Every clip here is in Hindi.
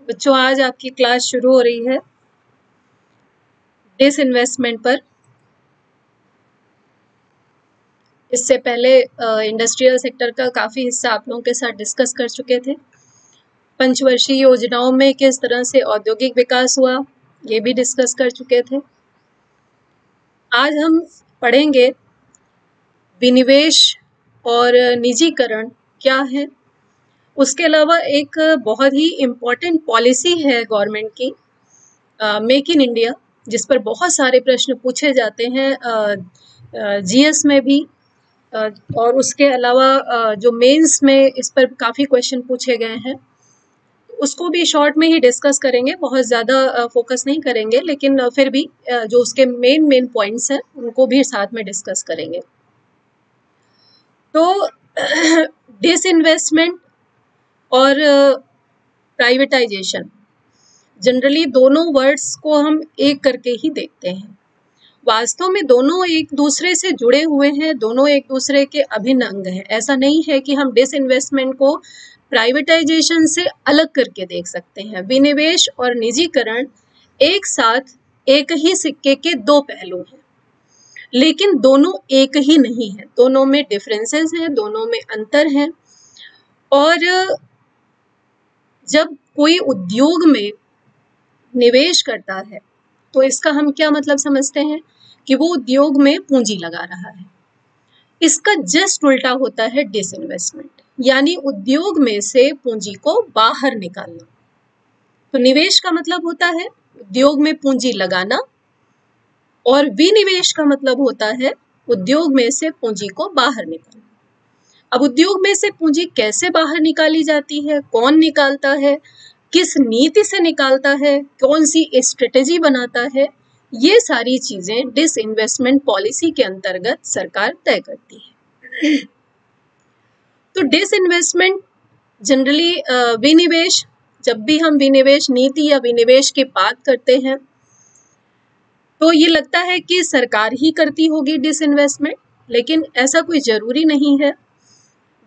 बच्चों, आज आपकी क्लास शुरू हो रही है डिसइन्वेस्टमेंट पर। इससे पहले इंडस्ट्रियल सेक्टर का काफी हिस्सा आप लोगों के साथ डिस्कस कर चुके थे। पंचवर्षीय योजनाओं में किस तरह से औद्योगिक विकास हुआ, ये भी डिस्कस कर चुके थे। आज हम पढ़ेंगे विनिवेश और निजीकरण क्या है। उसके अलावा एक बहुत ही इम्पोर्टेंट पॉलिसी है गवर्नमेंट की, मेक इन इंडिया, जिस पर बहुत सारे प्रश्न पूछे जाते हैं जीएस में भी, और उसके अलावा जो मेंस में इस पर काफ़ी क्वेश्चन पूछे गए हैं। उसको भी शॉर्ट में ही डिस्कस करेंगे, बहुत ज़्यादा फोकस नहीं करेंगे, लेकिन फिर भी जो उसके मेन पॉइंट्स हैं उनको भी साथ में डिस्कस करेंगे। तो डिसइन्वेस्टमेंट और प्राइवेटाइजेशन, जनरली दोनों वर्ड्स को हम एक करके ही देखते हैं। वास्तव में दोनों एक दूसरे से जुड़े हुए हैं, दोनों एक दूसरे के अभिन्न अंग हैं। ऐसा नहीं है कि हम डिसइन्वेस्टमेंट को प्राइवेटाइजेशन से अलग करके देख सकते हैं। विनिवेश और निजीकरण एक साथ एक ही सिक्के के दो पहलू हैं, लेकिन दोनों एक ही नहीं है, दोनों में डिफरेंसेस हैं, दोनों में अंतर हैं। और जब कोई उद्योग में निवेश करता है तो इसका हम क्या मतलब समझते हैं कि वो उद्योग में पूंजी लगा रहा है। इसका जस्ट उल्टा होता है डिसइन्वेस्टमेंट, यानी उद्योग में से पूंजी को बाहर निकालना। तो निवेश का मतलब होता है उद्योग में पूंजी लगाना, और विनिवेश का मतलब होता है उद्योग में से पूंजी को बाहर निकालना। अब उद्योग में से पूंजी कैसे बाहर निकाली जाती है, कौन निकालता है, किस नीति से निकालता है, कौन सी स्ट्रेटेजी बनाता है, ये सारी चीजें डिसइन्वेस्टमेंट पॉलिसी के अंतर्गत सरकार तय करती है। तो डिसइन्वेस्टमेंट जनरली विनिवेश, जब भी हम विनिवेश नीति या विनिवेश की बात करते हैं तो ये लगता है कि सरकार ही करती होगी डिसइन्वेस्टमेंट, लेकिन ऐसा कोई जरूरी नहीं है।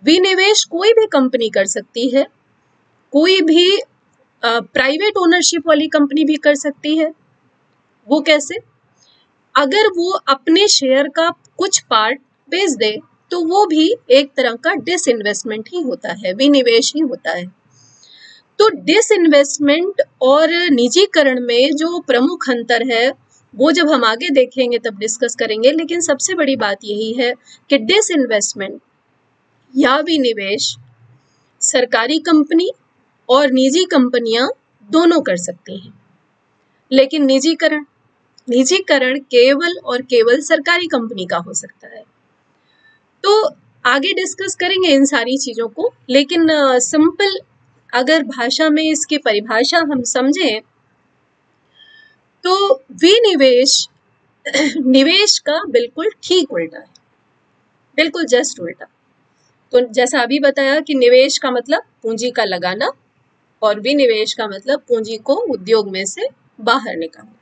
विनिवेश कोई भी कंपनी कर सकती है, कोई भी प्राइवेट ओनरशिप वाली कंपनी भी कर सकती है। वो कैसे? अगर वो अपने शेयर का कुछ पार्ट बेच दे तो वो भी एक तरह का डिसइन्वेस्टमेंट ही होता है, विनिवेश ही होता है। तो डिसइन्वेस्टमेंट और निजीकरण में जो प्रमुख अंतर है वो जब हम आगे देखेंगे तब डिस्कस करेंगे, लेकिन सबसे बड़ी बात यही है कि डिसइन्वेस्टमेंट या विनिवेश सरकारी कंपनी और निजी कंपनियां दोनों कर सकती हैं, लेकिन निजीकरण केवल और केवल सरकारी कंपनी का हो सकता है। तो आगे डिस्कस करेंगे इन सारी चीजों को, लेकिन सिंपल अगर भाषा में इसकी परिभाषा हम समझें तो विनिवेश निवेश का बिल्कुल ठीक उल्टा है, बिल्कुल जस्ट उल्टा। तो जैसा अभी बताया कि निवेश का मतलब पूंजी का लगाना और विनिवेश का मतलब पूंजी को उद्योग में से बाहर निकालना।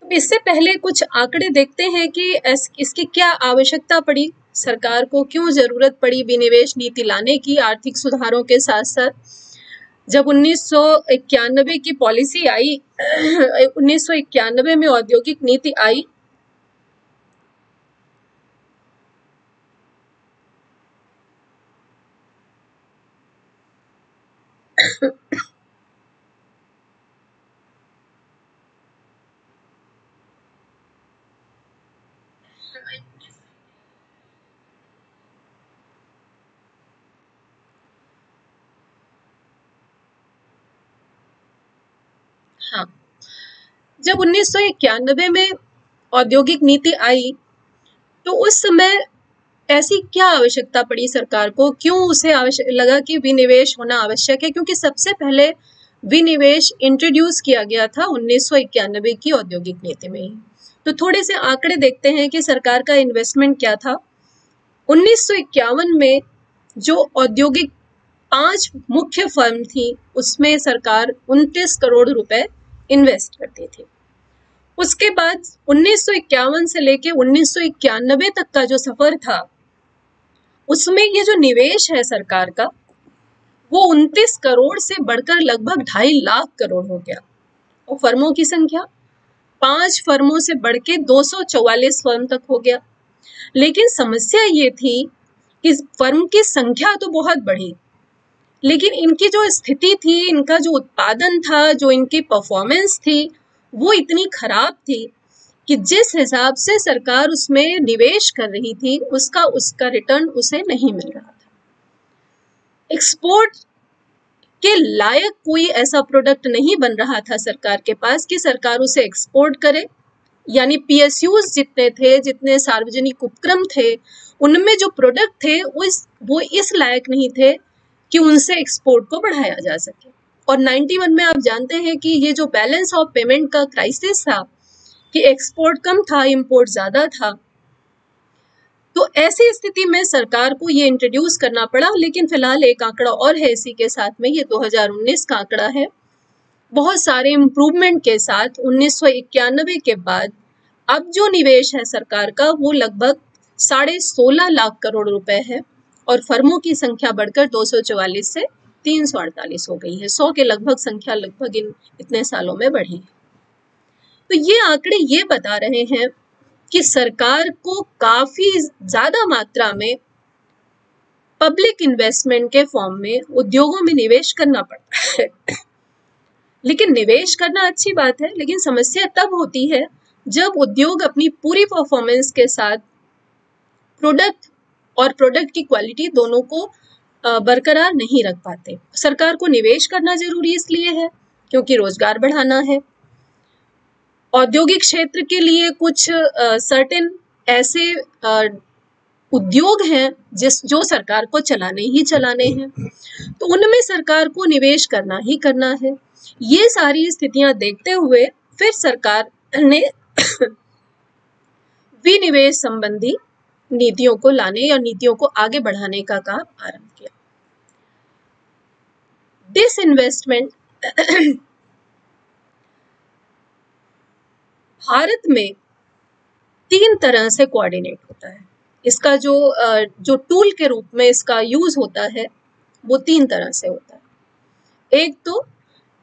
तो इससे पहले कुछ आंकड़े देखते हैं कि इसकी क्या आवश्यकता पड़ी, सरकार को क्यों जरूरत पड़ी विनिवेश नीति लाने की आर्थिक सुधारों के साथ साथ। जब 1991 की पॉलिसी आई 1991 में औद्योगिक नीति आई हाँ, जब 1991 में औद्योगिक नीति आई तो उस समय ऐसी क्या आवश्यकता पड़ी सरकार को, क्यों उसे लगा कि विनिवेश होना आवश्यक है? क्योंकि सबसे पहले विनिवेश इंट्रोड्यूस किया गया था 1991 की औद्योगिक नीति में ही। तो थोड़े से आंकड़े देखते हैं कि सरकार का इन्वेस्टमेंट क्या था 1951 में जो औद्योगिक 5 मुख्य फर्म थी उसमें सरकार 29 करोड़ रुपए इन्वेस्ट करती थी। उसके बाद 1951 से लेके 1991 तक का जो सफर था उसमें ये जो निवेश है सरकार का वो 29 करोड़ से बढ़कर लगभग 2.5 लाख करोड़ हो गया। और फर्मों की संख्या 5 फर्मों से बढ़ के 244 फर्म तक हो गया। लेकिन समस्या ये थी कि फर्म की संख्या तो बहुत बढ़ी, लेकिन इनकी जो स्थिति थी, इनका जो उत्पादन था, जो इनकी परफॉर्मेंस थी, वो इतनी खराब थी कि जिस हिसाब से सरकार उसमें निवेश कर रही थी उसका रिटर्न उसे नहीं मिल रहा था। एक्सपोर्ट के लायक कोई ऐसा प्रोडक्ट नहीं बन रहा था सरकार के पास कि सरकार उसे एक्सपोर्ट करे। यानी पीएसयूज जितने थे, जितने सार्वजनिक उपक्रम थे, उनमें जो प्रोडक्ट थे वो इस लायक नहीं थे कि उनसे एक्सपोर्ट को बढ़ाया जा सके। और 91 में आप जानते हैं कि ये जो बैलेंस ऑफ पेमेंट का क्राइसिस था कि एक्सपोर्ट कम था, इंपोर्ट ज्यादा था, तो ऐसी स्थिति में सरकार को ये इंट्रोड्यूस करना पड़ा। लेकिन फिलहाल एक आंकड़ा और है इसी के साथ में, ये 2019 का आंकड़ा है। बहुत सारे इम्प्रूवमेंट के साथ 1991 के बाद अब जो निवेश है सरकार का वो लगभग 16.5 लाख करोड़ रुपए है और फर्मों की संख्या बढ़कर 244 से 348 हो गई है। 100 के लगभग संख्या लगभग इतने सालों में बढ़ी है। तो ये आंकड़े ये बता रहे हैं कि सरकार को काफी ज्यादा मात्रा में पब्लिक इन्वेस्टमेंट के फॉर्म में उद्योगों में निवेश करना पड़ता है। लेकिन निवेश करना अच्छी बात है, लेकिन समस्या तब होती है जब उद्योग अपनी पूरी परफॉर्मेंस के साथ प्रोडक्ट और प्रोडक्ट की क्वालिटी दोनों को बरकरार नहीं रख पाते। सरकार को निवेश करना जरूरी इसलिए है क्योंकि रोजगार बढ़ाना है। औद्योगिक क्षेत्र के लिए कुछ सर्टेन ऐसे उद्योग हैं जो सरकार को चलाने ही चलाने हैं, तो उनमें सरकार को निवेश करना ही करना है। ये सारी स्थितियां देखते हुए फिर सरकार ने विनिवेश संबंधी नीतियों को लाने या नीतियों को आगे बढ़ाने का काम आरंभ किया। डिसइन्वेस्टमेंट भारत में 3 तरह से कोऑर्डिनेट होता है। इसका जो टूल के रूप में इसका यूज होता है वो 3 तरह से होता है। एक तो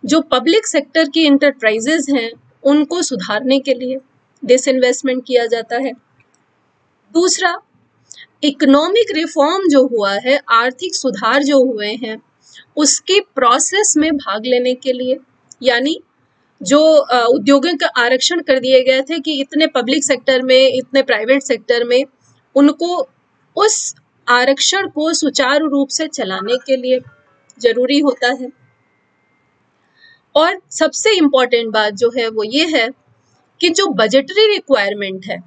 जो पब्लिक सेक्टर की इंटरप्राइजेज हैं उनको सुधारने के लिए डिसइन्वेस्टमेंट किया जाता है। दूसरा, इकोनॉमिक रिफॉर्म जो हुआ है, आर्थिक सुधार जो हुए हैं, उसकी प्रोसेस में भाग लेने के लिए, यानी जो उद्योगों का आरक्षण कर दिए गए थे कि इतने पब्लिक सेक्टर में, इतने प्राइवेट सेक्टर में, उनको उस आरक्षण को सुचारू रूप से चलाने के लिए जरूरी होता है। और सबसे इम्पोर्टेंट बात जो है वो ये है कि जो बजटरी रिक्वायरमेंट है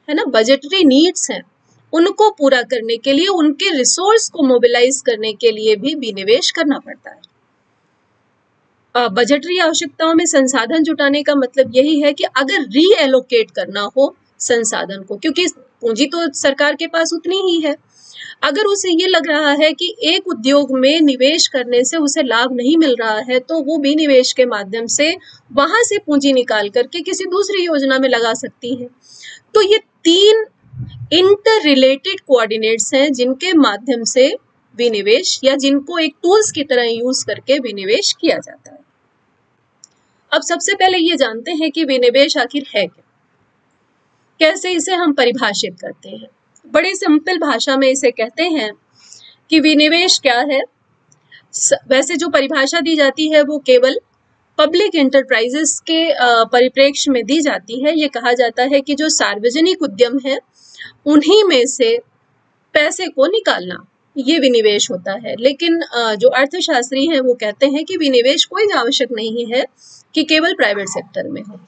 ना, बजटरी नीड्स हैं, उनको पूरा करने के लिए, उनके रिसोर्स को मोबिलाइज करने के लिए भी विनिवेश करना पड़ता है। बजटरी आवश्यकताओं में संसाधन जुटाने का मतलब यही है कि अगर रीएलोकेट करना हो संसाधन को, क्योंकि पूंजी तो सरकार के पास उतनी ही है, अगर उसे ये लग रहा है कि एक उद्योग में निवेश करने से उसे लाभ नहीं मिल रहा है तो वो विनिवेश के माध्यम से वहां से पूंजी निकाल करके किसी दूसरी योजना में लगा सकती है। तो ये 3 इंटर रिलेटेड कोऑर्डिनेट्स हैं जिनके माध्यम से विनिवेश या जिनको एक टूल्स की तरह यूज करके विनिवेश किया जाता है। अब सबसे पहले ये जानते हैं कि विनिवेश आखिर है क्या, कैसे इसे हम परिभाषित करते हैं। बड़ी सिंपल भाषा में इसे कहते हैं कि विनिवेश क्या है। वैसे जो परिभाषा दी जाती है वो केवल पब्लिक एंटरप्राइजेस के परिप्रेक्ष्य में दी जाती है। ये कहा जाता है कि जो सार्वजनिक उद्यम है उन्हीं में से पैसे को निकालना, ये विनिवेश होता है। लेकिन जो अर्थशास्त्री हैं वो कहते हैं कि विनिवेश कोई आवश्यक नहीं है कि केवल प्राइवेट सेक्टर में हो,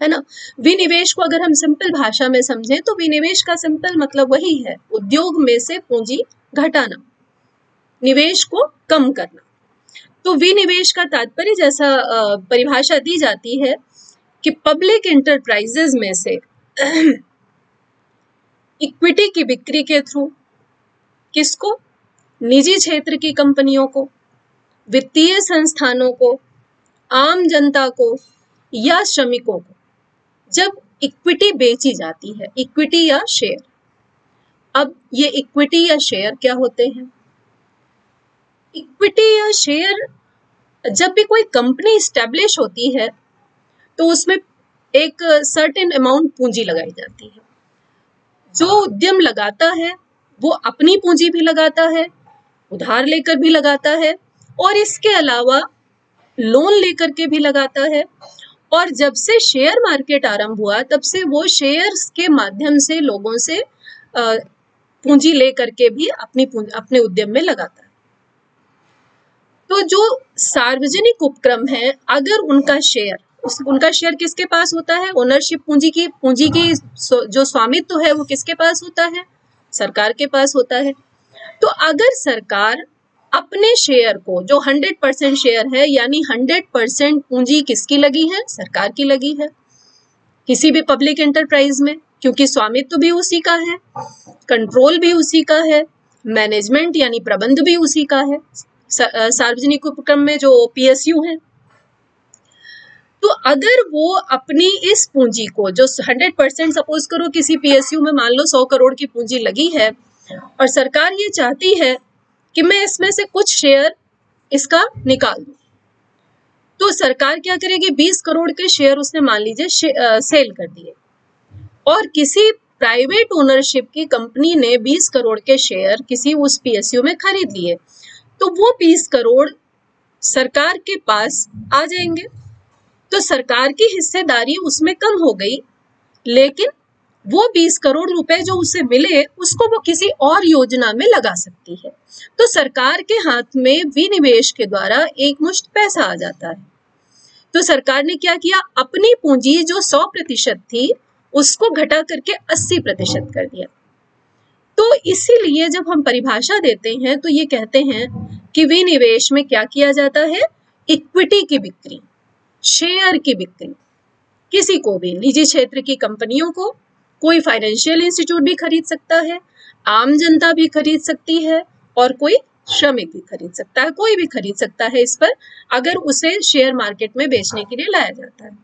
है ना। विनिवेश को अगर हम सिंपल भाषा में समझें तो विनिवेश का सिंपल मतलब वही है, उद्योग में से पूंजी घटाना, निवेश को कम करना। तो विनिवेश का तात्पर्य जैसा परिभाषा दी जाती है कि पब्लिक एंटरप्राइजेज में से इक्विटी की बिक्री के थ्रू। किसको? निजी क्षेत्र की कंपनियों को, वित्तीय संस्थानों को, आम जनता को या श्रमिकों को जब इक्विटी बेची जाती है, इक्विटी या शेयर। अब ये इक्विटी या शेयर क्या होते हैं? इक्विटी या शेयर, जब भी कोई कंपनी स्टैब्लिश होती है तो उसमें एक सर्टेन अमाउंट पूंजी लगाई जाती है। जो उद्यम लगाता है वो अपनी पूंजी भी लगाता है, उधार लेकर भी लगाता है और इसके अलावा लोन लेकर के भी लगाता है। और जब से शेयर मार्केट आरंभ हुआ तब से वो शेयर्स के माध्यम से लोगों से पूंजी लेकर के भी अपने उद्यम में लगाता है। तो जो सार्वजनिक उपक्रम है, अगर उनका शेयर किसके पास होता है? ओनरशिप, पूंजी की जो स्वामित्व है वो किसके पास होता है? सरकार के पास होता है। तो अगर सरकार अपने शेयर को, जो 100% शेयर है, यानी 100% पूंजी किसकी लगी है? सरकार की लगी है किसी भी पब्लिक एंटरप्राइज में, क्योंकि स्वामित्व भी उसी का है, कंट्रोल भी उसी का है, मैनेजमेंट यानी प्रबंध भी उसी का है सार्वजनिक उपक्रम में जो पीएसयू है। तो अगर वो अपनी इस पूंजी को, जो 100%, सपोज करो किसी पीएसयू में मान लो 100 करोड़ की पूंजी लगी है और सरकार ये चाहती है कि मैं इसमें से कुछ शेयर इसका निकाल दूं, तो सरकार क्या करेगी? 20 करोड़ के शेयर उसने मान लीजिए सेल कर दिए और किसी प्राइवेट ओनरशिप की कंपनी ने 20 करोड़ के शेयर किसी उस पीएसयू में खरीद लिए, तो वो 20 करोड़ सरकार के पास आ जाएंगे। तो सरकार की हिस्सेदारी उसमें कम हो गई, लेकिन वो 20 करोड़ रुपए जो उसे मिले उसको वो किसी और योजना में लगा सकती है। तो सरकार के हाथ में विनिवेश के द्वारा एक मुश्त पैसा आ जाता है। तो सरकार ने क्या किया? अपनी पूंजी जो 100% थी उसको घटा करके 80% कर दिया। तो इसीलिए जब हम परिभाषा देते हैं तो ये कहते हैं कि विनिवेश में क्या किया जाता है? इक्विटी की बिक्री, शेयर की बिक्री। किसी को भी, निजी क्षेत्र की कंपनियों को, कोई फाइनेंशियल इंस्टीट्यूट भी खरीद सकता है, आम जनता भी खरीद सकती है और कोई श्रमिक भी खरीद सकता है, कोई भी खरीद सकता है इस पर, अगर उसे शेयर मार्केट में बेचने के लिए लाया जाता है।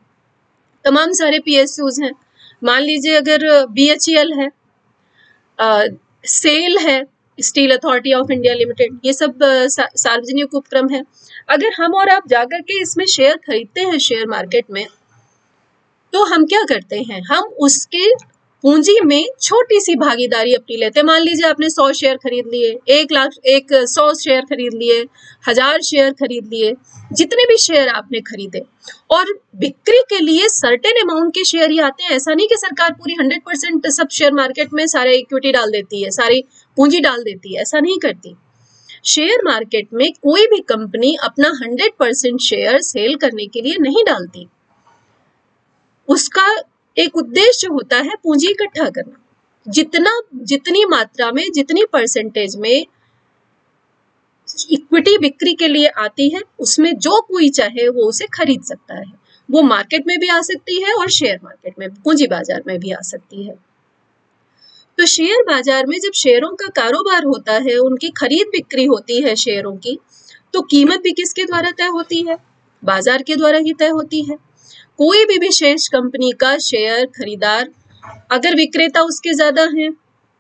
तमाम सारे पीएसयूज हैं, मान लीजिए अगर बीएचईएल है, सेल है, steel authority of India limited, ये सब सार्वजनिक उपक्रम है। अगर हम और आप जाकर के इसमें शेयर खरीदते हैं शेयर मार्केट में, तो हम क्या करते हैं? हम उसके पूंजी में छोटी सी भागीदारी अपनी लेते हैं। मान लीजिए आपने 100 शेयर खरीद लिए, 100 शेयर खरीद लिए, 1000 शेयर खरीद लिए, जितने भी शेयर आपने खरीदे, और बिक्री के लिए सर्टेन अमाउंट के शेयर ही आते हैं। ऐसा नहीं कि सरकार पूरी 100% सब शेयर मार्केट में सारे इक्विटी डाल देती है, सारी पूंजी डाल देती है, ऐसा नहीं करती। शेयर मार्केट में कोई भी कंपनी अपना 100% शेयर सेल करने के लिए नहीं डालती। उसका एक उद्देश्य होता है पूंजी इकट्ठा करना। जितनी मात्रा में, जितनी परसेंटेज में इक्विटी बिक्री के लिए आती है, उसमें जो कोई चाहे वो उसे खरीद सकता है। वो मार्केट में भी आ सकती है और शेयर मार्केट में, पूंजी बाजार में भी आ सकती है। तो शेयर बाजार में जब शेयरों का कारोबार होता है, उनकी खरीद बिक्री होती है शेयरों की, तो कीमत भी किसके द्वारा तय होती है? बाजार के द्वारा ही तय होती है। कोई भी विशेष कंपनी का शेयर खरीदार, अगर विक्रेता उसके ज्यादा हैं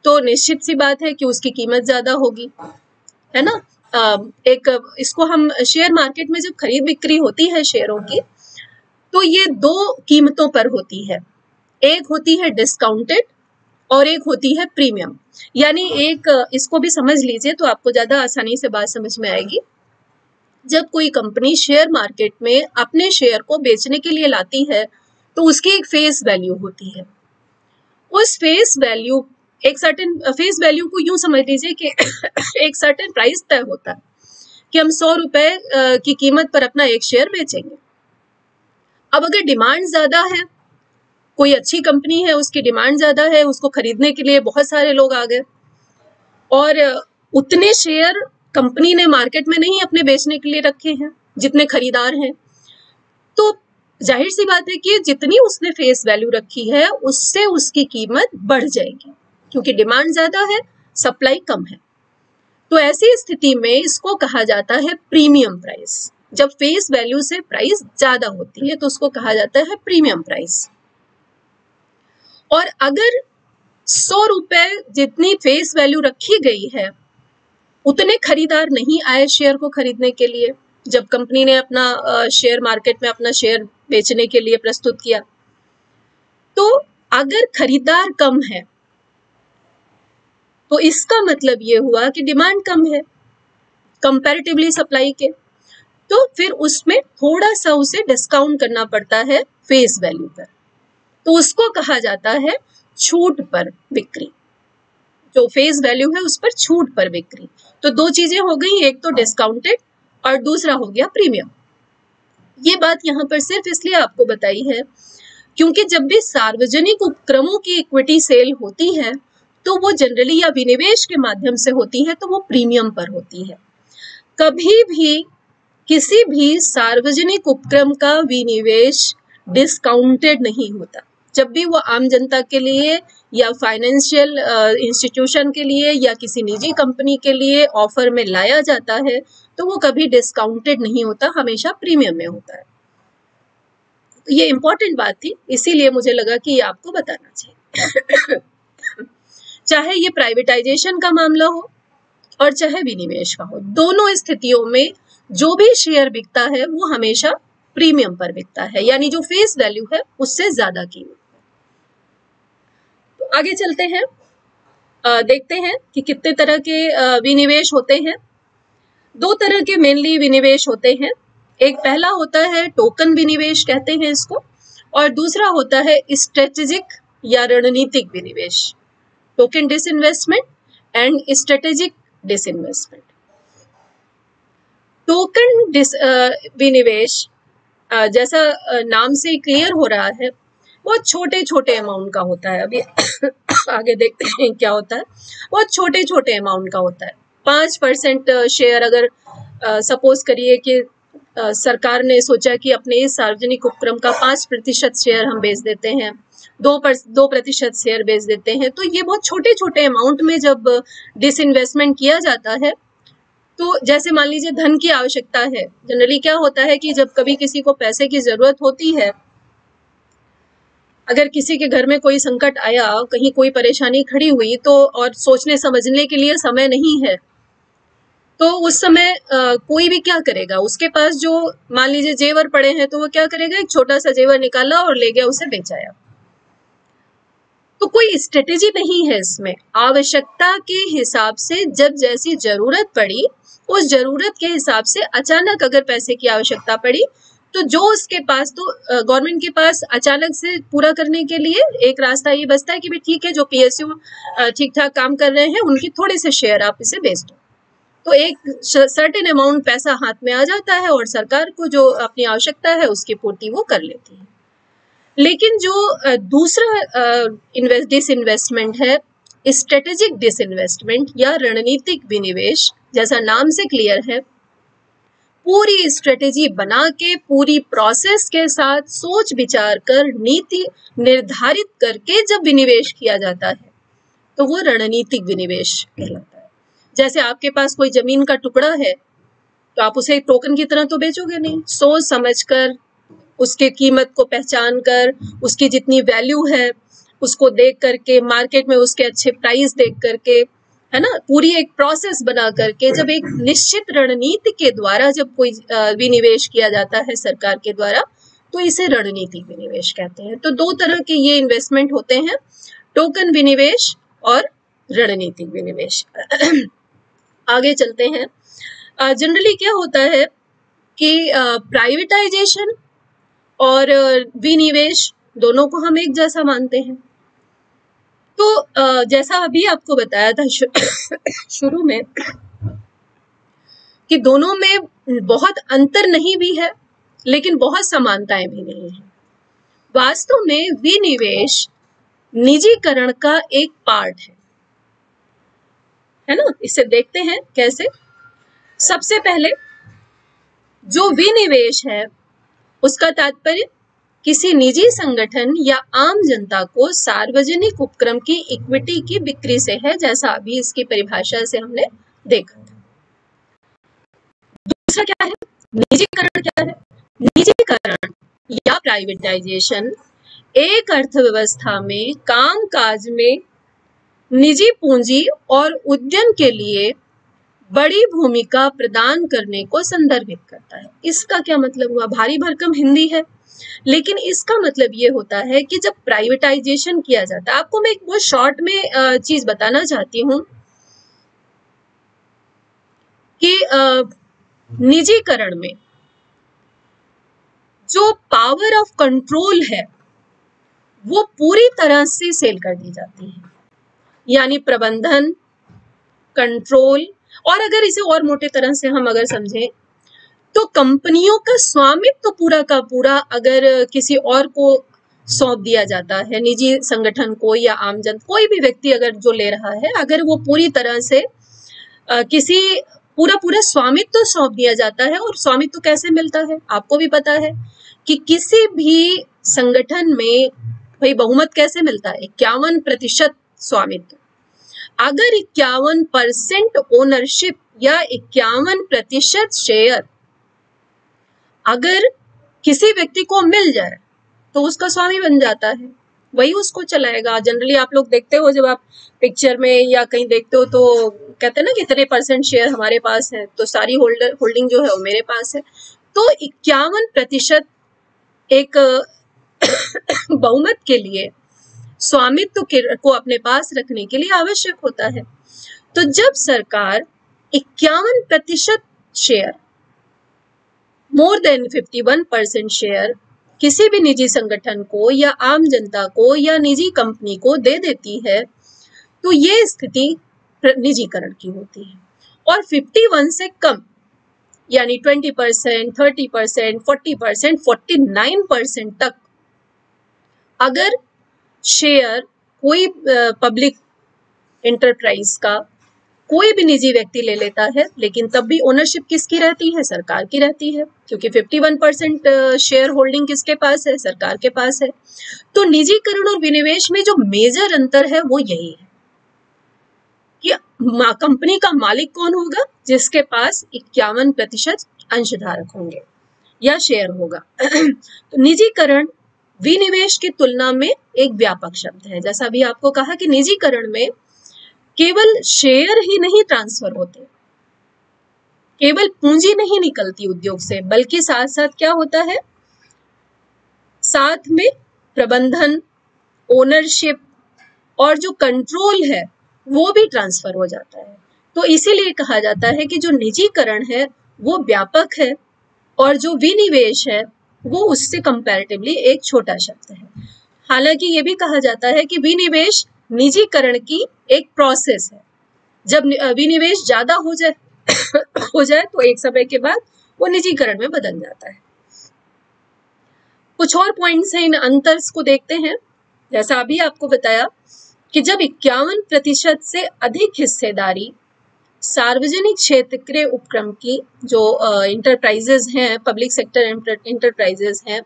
तो निश्चित सी बात है कि उसकी कीमत ज्यादा होगी, है ना। इसको हम शेयर मार्केट में जब खरीद बिक्री होती है शेयरों की, तो ये दो कीमतों पर होती है। एक होती है डिस्काउंटेड और एक होती है प्रीमियम। यानी एक, इसको भी समझ लीजिए तो आपको ज्यादा आसानी से बात समझ में आएगी। जब कोई कंपनी शेयर मार्केट में अपने शेयर को बेचने के लिए लाती है तो उसकी एक फेस वैल्यू होती है। उस फेस वैल्यू, एक सर्टेन फेस वैल्यू को यूं समझ लीजिए कि एक सर्टेन प्राइस तय होता है कि हम 100 रुपए की कीमत पर अपना एक शेयर बेचेंगे। अब अगर डिमांड ज्यादा है, कोई अच्छी कंपनी है, उसकी डिमांड ज्यादा है, उसको खरीदने के लिए बहुत सारे लोग आ गए और उतने शेयर कंपनी ने मार्केट में नहीं अपने बेचने के लिए रखे हैं जितने खरीदार हैं, तो जाहिर सी बात है कि जितनी उसने फेस वैल्यू रखी है उससे उसकी कीमत बढ़ जाएगी। क्योंकि डिमांड ज्यादा है, सप्लाई कम है। तो ऐसी स्थिति में इसको कहा जाता है प्रीमियम प्राइस। जब फेस वैल्यू से प्राइस ज्यादा होती है तो उसको कहा जाता है प्रीमियम प्राइस। और अगर 100 रुपए जितनी फेस वैल्यू रखी गई है उतने खरीदार नहीं आए शेयर को खरीदने के लिए, जब कंपनी ने अपना शेयर मार्केट में अपना शेयर बेचने के लिए प्रस्तुत किया, तो अगर खरीदार कम है तो इसका मतलब ये हुआ कि डिमांड कम है कंपैरेटिवली सप्लाई के, तो फिर उसमें थोड़ा सा उसे डिस्काउंट करना पड़ता है फेस वैल्यू पर, तो उसको कहा जाता है छूट पर बिक्री। जो फेस वैल्यू है उस पर छूट पर बिक्री। तो दो चीजें हो गई, एक तो डिस्काउंटेड और दूसरा हो गया प्रीमियम। ये बात यहाँ पर सिर्फ इसलिए आपको बताई है क्योंकि जब भी सार्वजनिक उपक्रमों की इक्विटी सेल होती है तो वो जनरली या विनिवेश के माध्यम से होती है, तो वो प्रीमियम पर होती है। कभी भी किसी भी सार्वजनिक उपक्रम का विनिवेश डिस्काउंटेड नहीं होता। जब भी वो आम जनता के लिए या फाइनेंशियल इंस्टीट्यूशन के लिए या किसी निजी कंपनी के लिए ऑफर में लाया जाता है तो वो कभी डिस्काउंटेड नहीं होता, हमेशा प्रीमियम में होता है। तो ये इंपॉर्टेंट बात थी, इसीलिए मुझे लगा कि ये आपको बताना चाहिए। चाहे ये प्राइवेटाइजेशन का मामला हो और चाहे विनिवेश का हो, दोनों स्थितियों में जो भी शेयर बिकता है वो हमेशा प्रीमियम पर बिकता है, यानी जो फेस वैल्यू है उससे ज्यादा कीमत। तो आगे चलते हैं, देखते हैं कि कितने तरह के विनिवेश होते हैं। दो तरह के मेनली विनिवेश होते हैं। एक पहला होता है टोकन विनिवेश कहते हैं इसको, और दूसरा होता है स्ट्रेटेजिक या रणनीतिक विनिवेश, token disinvestment and strategic disinvestment. Token विनिवेश जैसा नाम से क्लियर हो रहा है, बहुत छोटे छोटे अमाउंट का होता है। अभी आगे देखते हैं क्या होता है। बहुत छोटे छोटे अमाउंट का होता है। 5% शेयर, अगर सपोज करिए कि सरकार ने सोचा कि अपने इस सार्वजनिक उपक्रम का 5% शेयर हम बेच देते हैं, 2% शेयर बेच देते हैं, तो ये बहुत छोटे छोटे अमाउंट में जब डिसइन्वेस्टमेंट किया जाता है, तो जैसे मान लीजिए धन की आवश्यकता है। जनरली क्या होता है कि जब कभी किसी को पैसे की जरूरत होती है, अगर किसी के घर में कोई संकट आया, कहीं कोई परेशानी खड़ी हुई, तो और सोचने समझने के लिए समय नहीं है, तो उस समय कोई भी क्या करेगा, उसके पास जो मान लीजिए जेवर पड़े हैं तो वो क्या करेगा, एक छोटा सा जेवर निकाला और ले गया, उसे बेचाया। तो कोई स्ट्रेटेजी नहीं है इसमें। आवश्यकता के हिसाब से जब जैसी जरूरत पड़ी, उस जरूरत के हिसाब से अचानक अगर पैसे की आवश्यकता पड़ी, तो जो उसके पास, तो गवर्नमेंट के पास अचानक से पूरा करने के लिए एक रास्ता ये बचता है कि भाई ठीक है, जो पीएसयू ठीक ठाक काम कर रहे हैं उनकी थोड़े से शेयर आप इसे बेच दो, तो एक सर्टेन अमाउंट पैसा हाथ में आ जाता है और सरकार को जो अपनी आवश्यकता है उसकी पूर्ति वो कर लेती है। लेकिन जो दूसरा डिसइन्वेस्टमेंट है, स्ट्रेटेजिक डिसइन्वेस्टमेंट या रणनीतिक विनिवेश, जैसा नाम से क्लियर है, पूरी स्ट्रेटेजी बना के, पूरी प्रोसेस के साथ सोच विचार कर, नीति निर्धारित करके जब विनिवेश किया जाता है तो वो रणनीतिक विनिवेश कहलाता है। जैसे आपके पास कोई जमीन का टुकड़ा है तो आप उसे टोकन की तरह तो बेचोगे नहीं, सोच समझकर, उसके कीमत को पहचान कर, उसकी जितनी वैल्यू है उसको देख करके, मार्केट में उसके अच्छे प्राइस देख करके, है ना, पूरी एक प्रोसेस बना करके, जब एक निश्चित रणनीति के द्वारा जब कोई विनिवेश किया जाता है सरकार के द्वारा, तो इसे रणनीतिक विनिवेश कहते हैं। तो दो तरह के ये इन्वेस्टमेंट होते हैं, टोकन विनिवेश और रणनीतिक विनिवेश। आगे चलते हैं। जनरली क्या होता है कि प्राइवेटाइजेशन और विनिवेश दोनों को हम एक जैसा मानते हैं। तो जैसा अभी आपको बताया था शुरू में कि दोनों में बहुत अंतर नहीं भी है, लेकिन बहुत समानताएं भी नहीं है। वास्तव में विनिवेश निजीकरण का एक पार्ट है ना। इसे देखते हैं कैसे। सबसे पहले जो विनिवेश है उसका तात्पर्य किसी निजी संगठन या आम जनता को सार्वजनिक उपक्रम की इक्विटी की बिक्री से है, जैसा अभी इसकी परिभाषा से हमने देखा था। दूसरा क्या है? निजीकरण क्या है? निजीकरण या प्राइवेटाइजेशन एक अर्थव्यवस्था में कामकाज में निजी पूंजी और उद्यम के लिए बड़ी भूमिका प्रदान करने को संदर्भित करता है। इसका क्या मतलब हुआ? भारी भरकम हिंदी है, लेकिन इसका मतलब ये होता है कि जब प्राइवेटाइजेशन किया जाता है, आपको मैं एक बहुत शॉर्ट में चीज बताना चाहती हूँ कि निजीकरण में जो पावर ऑफ कंट्रोल है वो पूरी तरह से सेल कर दी जाती है, यानी प्रबंधन, कंट्रोल, और अगर इसे और मोटे तरह से हम अगर समझें तो कंपनियों का स्वामित्व तो पूरा का पूरा अगर किसी और को सौंप दिया जाता है, निजी संगठन को या आमजन, कोई भी व्यक्ति अगर जो ले रहा है, अगर वो पूरी तरह से किसी पूरा स्वामित्व तो सौंप दिया जाता है। और स्वामित्व तो कैसे मिलता है? आपको भी पता है कि किसी भी संगठन में भाई बहुमत कैसे मिलता है? 51% स्वामित्व। अगर 51% ओनरशिप या 51% शेयर अगर किसी व्यक्ति को मिल जाए तो उसका स्वामी बन जाता है, वही उसको चलाएगा। जनरली आप लोग देखते हो, जब आप पिक्चर में या कहीं देखते हो तो कहते हैं ना कि इतने % शेयर हमारे पास है, तो सारी होल्डिंग जो है वो मेरे पास है। तो 51% एक बहुमत के लिए स्वामित्व को अपने पास रखने के लिए आवश्यक होता है। तो जब सरकार 51% शेयर, मोर देन 51% शेयर किसी भी निजी संगठन को या आम जनता को या निजी कंपनी को दे देती है, तो ये स्थिति निजीकरण की होती है। और 51 से कम यानी 20%, 30%, 40%, 49% तक अगर शेयर कोई पब्लिक एंटरप्राइज का कोई भी निजी व्यक्ति ले लेता है, लेकिन तब भी ओनरशिप किसकी रहती है? सरकार की रहती है, क्योंकि 51% शेयर होल्डिंग किसके पास है? सरकार के पास है। तो निजीकरण और विनिवेश में जो मेजर अंतर है वो यही है कि कंपनी का मालिक कौन होगा? जिसके पास 51% अंशधारक होंगे या शेयर होगा। तो निजीकरण विनिवेश की तुलना में एक व्यापक शब्द है। जैसा अभी आपको कहा कि निजीकरण में केवल शेयर ही नहीं ट्रांसफर होते, केवल पूंजी नहीं निकलती उद्योग से, बल्कि साथ साथ क्या होता है? साथ में प्रबंधन, ओनरशिप और जो कंट्रोल है वो भी ट्रांसफर हो जाता है। तो इसीलिए कहा जाता है कि जो निजीकरण है वो व्यापक है और जो विनिवेश है वो उससे कंपैरेटिवली एक छोटा शब्द है। हालांकि ये भी कहा जाता है कि विनिवेश निजीकरण की एक प्रोसेस है। जब विनिवेश ज्यादा हो जाए तो एक समय के बाद वो निजीकरण में बदल जाता है। कुछ और पॉइंट्स हैं, इन अंतर्स को देखते हैं। जैसा अभी आपको बताया कि जब 51% से अधिक हिस्सेदारी सार्वजनिक क्षेत्र के उपक्रम की जो इंटरप्राइजेज हैं, पब्लिक सेक्टर इंटरप्राइजेज हैं,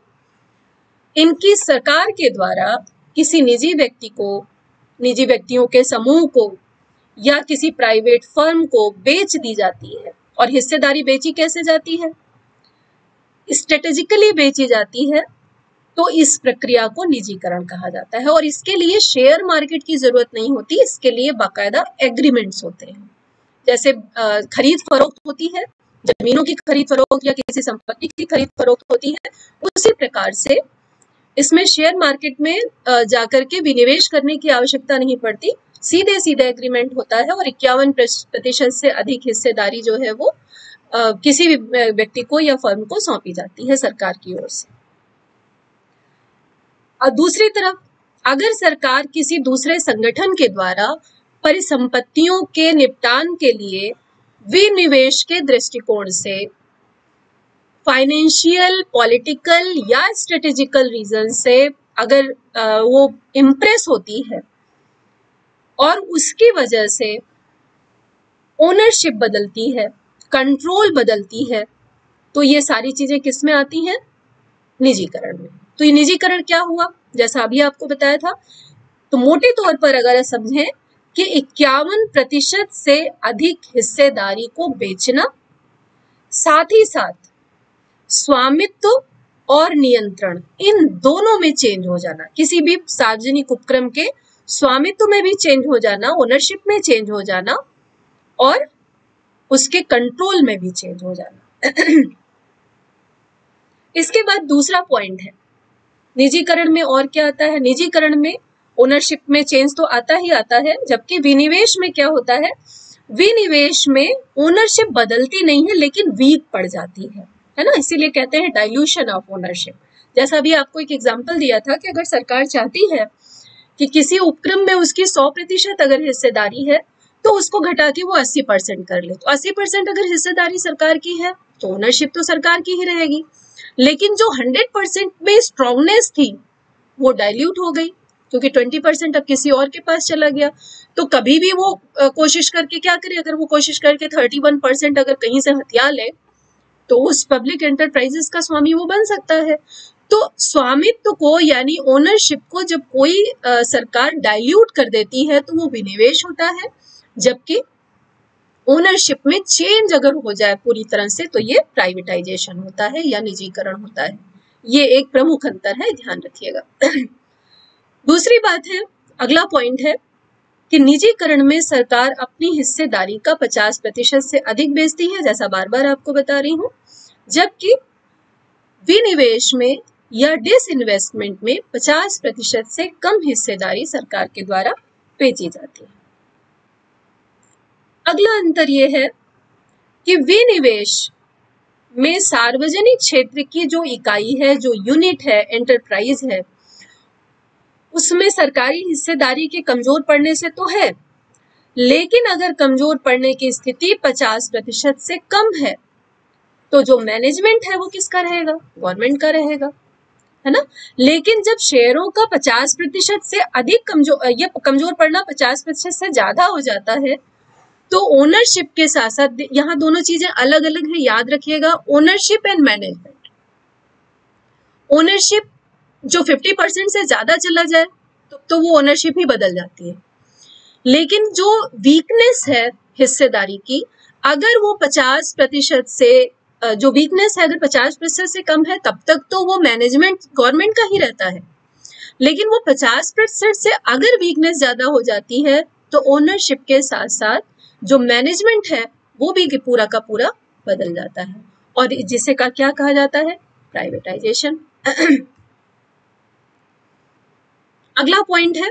इनकी सरकार के द्वारा किसी निजी व्यक्ति को, निजी व्यक्तियों के समूह को या किसी प्राइवेट फर्म को बेच दी जाती है। और हिस्सेदारी बेची कैसे जाती है? स्ट्रेटेजिकली बेची जाती है। तो इस प्रक्रिया को निजीकरण कहा जाता है। और इसके लिए शेयर मार्केट की जरूरत नहीं होती, इसके लिए बाकायदा एग्रीमेंट्स होते हैं। जैसे खरीद फरोख्त होती है, जमीनों की खरीद फरोख्त या किसी संपत्ति की खरीद फरोख्त होती है, उसी प्रकार से इसमें शेयर मार्केट में जाकर के विनिवेश करने की आवश्यकता नहीं पड़ती, सीधे सीधे एग्रीमेंट होता है। और 51% से अधिक हिस्सेदारी जो है वो किसी भी व्यक्ति को या फर्म को सौंपी जाती है सरकार की ओर से। और दूसरी तरफ अगर सरकार किसी दूसरे संगठन के द्वारा परिसंपत्तियों के निपटान के लिए विनिवेश के दृष्टिकोण से फाइनेंशियल, पॉलिटिकल या स्ट्रेटेजिकल रीजन से अगर वो इम्प्रेस होती है और उसकी वजह से ओनरशिप बदलती है, कंट्रोल बदलती है, तो ये सारी चीजें किस में आती हैं? निजीकरण में। तो ये निजीकरण क्या हुआ, जैसा अभी आपको बताया था। तो मोटे तौर पर अगर समझें कि 51% से अधिक हिस्सेदारी को बेचना, साथ ही साथ स्वामित्व और नियंत्रण इन दोनों में चेंज हो जाना, किसी भी सार्वजनिक उपक्रम के स्वामित्व में भी चेंज हो जाना, ओनरशिप में चेंज हो जाना और उसके कंट्रोल में भी चेंज हो जाना। इसके बाद दूसरा पॉइंट है निजीकरण में और क्या आता है। निजीकरण में ओनरशिप में चेंज तो आता ही आता है, जबकि विनिवेश में क्या होता है, विनिवेश में ओनरशिप बदलती नहीं है लेकिन वीक पड़ जाती है ना, इसीलिए कहते हैं डाइल्यूशन ऑफ ओनरशिप। जैसा अभी आपको एक एग्जांपल दिया था कि अगर सरकार चाहती है कि किसी उपक्रम में उसकी 100% अगर हिस्सेदारी है तो उसको घटा के वो 80% कर ले, तो 80% अगर हिस्सेदारी सरकार की है तो ओनरशिप तो सरकार की ही रहेगी, लेकिन जो 100% में स्ट्रांगनेस थी वो डाइल्यूट हो गई क्योंकि 20% अब किसी और के पास चला गया। तो कभी भी वो कोशिश करके क्या करे, अगर वो कोशिश करके 31% अगर कहीं से हथिया ले तो उस पब्लिक एंटरप्राइजेस का स्वामी वो बन सकता है। तो स्वामित्व को यानी ओनरशिप को जब कोई सरकार डाइल्यूट कर देती है तो वो विनिवेश होता है, जबकि ओनरशिप में चेंज अगर हो जाए पूरी तरह से तो ये प्राइवेटाइजेशन होता है या निजीकरण होता है। ये एक प्रमुख अंतर है, ध्यान रखिएगा। दूसरी बात है, अगला पॉइंट है कि निजीकरण में सरकार अपनी हिस्सेदारी का 50% से अधिक बेचती है, जैसा बार बार आपको बता रही हूं, जबकि विनिवेश में या डिसइन्वेस्टमेंट में 50% से कम हिस्सेदारी सरकार के द्वारा बेची जाती है। अगला अंतर यह है कि विनिवेश में सार्वजनिक क्षेत्र की जो इकाई है, जो यूनिट है, एंटरप्राइज है, उसमें सरकारी हिस्सेदारी के कमजोर पड़ने से तो है, लेकिन अगर कमजोर पड़ने की स्थिति 50% से कम है तो जो मैनेजमेंट है वो किसका रहेगा, गवर्नमेंट का रहेगा, है ना। लेकिन जब शेयरों का 50% से अधिक कमजोर पड़ना 50% से ज्यादा हो जाता है तो ओनरशिप के साथ साथ, यहाँ दोनों चीजें अलग अलग है, याद रखिएगा, ओनरशिप एंड मैनेजमेंट। ओनरशिप जो 50% से ज्यादा चला जाए तो वो ओनरशिप ही बदल जाती है, लेकिन जो वीकनेस है हिस्सेदारी की, अगर वो 50% से जो वीकनेस है अगर 50% से कम है तब तक तो वो मैनेजमेंट गवर्नमेंट का ही रहता है, लेकिन वो 50% से अगर वीकनेस ज्यादा हो जाती है तो ओनरशिप के साथ साथ जो मैनेजमेंट है वो भी पूरा का पूरा बदल जाता है, और जिसे का क्या कहा जाता है, प्राइवेटाइजेशन। अगला पॉइंट है,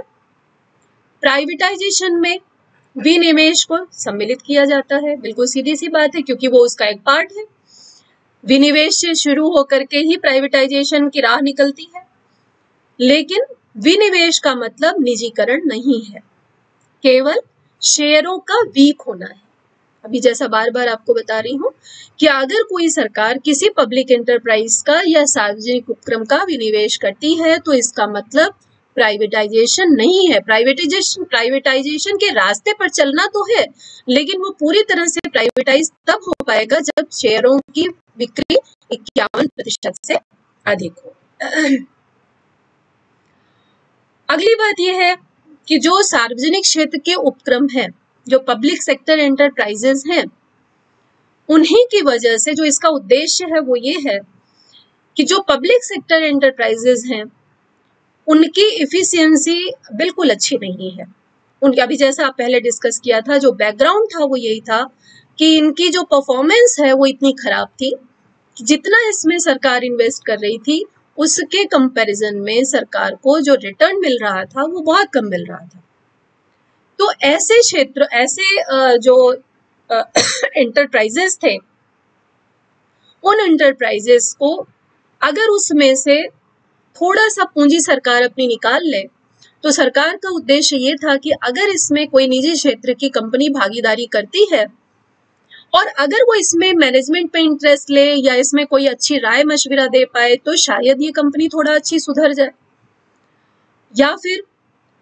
प्राइवेटाइजेशन में विनिवेश को सम्मिलित किया जाता है। बिल्कुल सीधी सी बात है, क्योंकि वो उसका एक पार्ट है। विनिवेश से शुरू होकर के ही प्राइवेटाइजेशन की राह निकलती है, लेकिन विनिवेश का मतलब निजीकरण नहीं है, केवल शेयरों का वीक होना है। अभी जैसा बार बार आपको बता रही हूं कि अगर कोई सरकार किसी पब्लिक एंटरप्राइज का या सार्वजनिक उपक्रम का विनिवेश करती है तो इसका मतलब प्राइवेटाइजेशन नहीं है। प्राइवेटाइजेशन के रास्ते पर चलना तो है, लेकिन वो पूरी तरह से प्राइवेटाइज तब हो पाएगा जब शेयरों की बिक्री 51% से अधिक हो। अगली बात यह है कि जो सार्वजनिक क्षेत्र के उपक्रम हैं, जो पब्लिक सेक्टर एंटरप्राइजेस हैं, उन्हीं की वजह से जो इसका उद्देश्य है वो ये है कि जो पब्लिक सेक्टर एंटरप्राइजेस हैं उनकी इफिशियंसी बिल्कुल अच्छी नहीं है। उनकी अभी जैसा आप पहले डिस्कस किया था, जो बैकग्राउंड था वो यही था कि इनकी जो परफॉर्मेंस है वो इतनी खराब थी कि जितना इसमें सरकार इन्वेस्ट कर रही थी उसके कंपैरिजन में सरकार को जो रिटर्न मिल रहा था वो बहुत कम मिल रहा था। तो ऐसे क्षेत्र, ऐसे जो एंटरप्राइजेस थे, उन एंटरप्राइजेस को अगर उसमें से थोड़ा सा पूंजी सरकार अपनी निकाल ले तो सरकार का उद्देश्य ये था कि अगर इसमें कोई निजी क्षेत्र की कंपनी भागीदारी करती है और अगर वो इसमें मैनेजमेंट पे इंटरेस्ट ले या इसमें कोई अच्छी राय मशविरा दे पाए तो शायद ये कंपनी थोड़ा अच्छी सुधर जाए, या फिर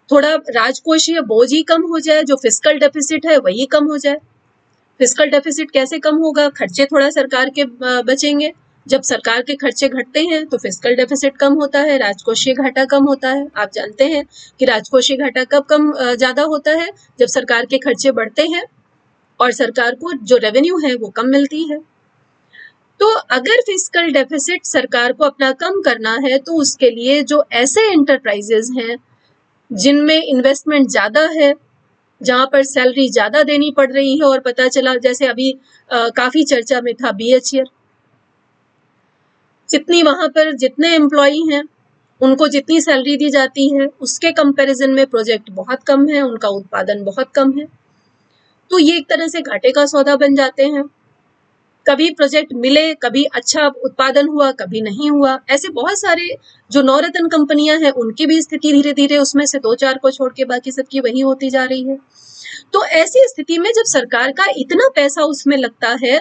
थोड़ा राजकोषीय बोझ ही कम हो जाए, जो फिस्कल डेफिसिट है वही कम हो जाए। फिस्कल डेफिसिट कैसे कम होगा, खर्चे थोड़ा सरकार के बचेंगे, जब सरकार के खर्चे घटते हैं तो फिस्कल डेफिसिट कम होता है, राजकोषीय घाटा कम होता है। आप जानते हैं कि राजकोषीय घाटा कब ज्यादा होता है, जब सरकार के खर्चे बढ़ते हैं और सरकार को जो रेवेन्यू है वो कम मिलती है। तो अगर फिस्कल डेफिसिट सरकार को अपना कम करना है तो उसके लिए जो ऐसे एंटरप्राइजेज हैं जिनमें इन्वेस्टमेंट ज्यादा है, जहां पर सैलरी ज्यादा देनी पड़ रही है, और पता चला जैसे अभी काफी चर्चा में था BHEL, जितने एम्प्लॉई हैं उनको जितनी सैलरी दी जाती है उसके कंपैरिजन में प्रोजेक्ट बहुत कम है, उनका उत्पादन बहुत कम है। तो ये एक तरह से घाटे का सौदा बन जाते हैं। कभी प्रोजेक्ट मिले, कभी अच्छा उत्पादन हुआ, कभी नहीं हुआ। ऐसे बहुत सारे जो नवरत्न कंपनियां हैं उनकी भी स्थिति धीरे धीरे उसमें से 2-4 को छोड़ के बाकी सबकी वही होती जा रही है। तो ऐसी स्थिति में जब सरकार का इतना पैसा उसमें लगता है,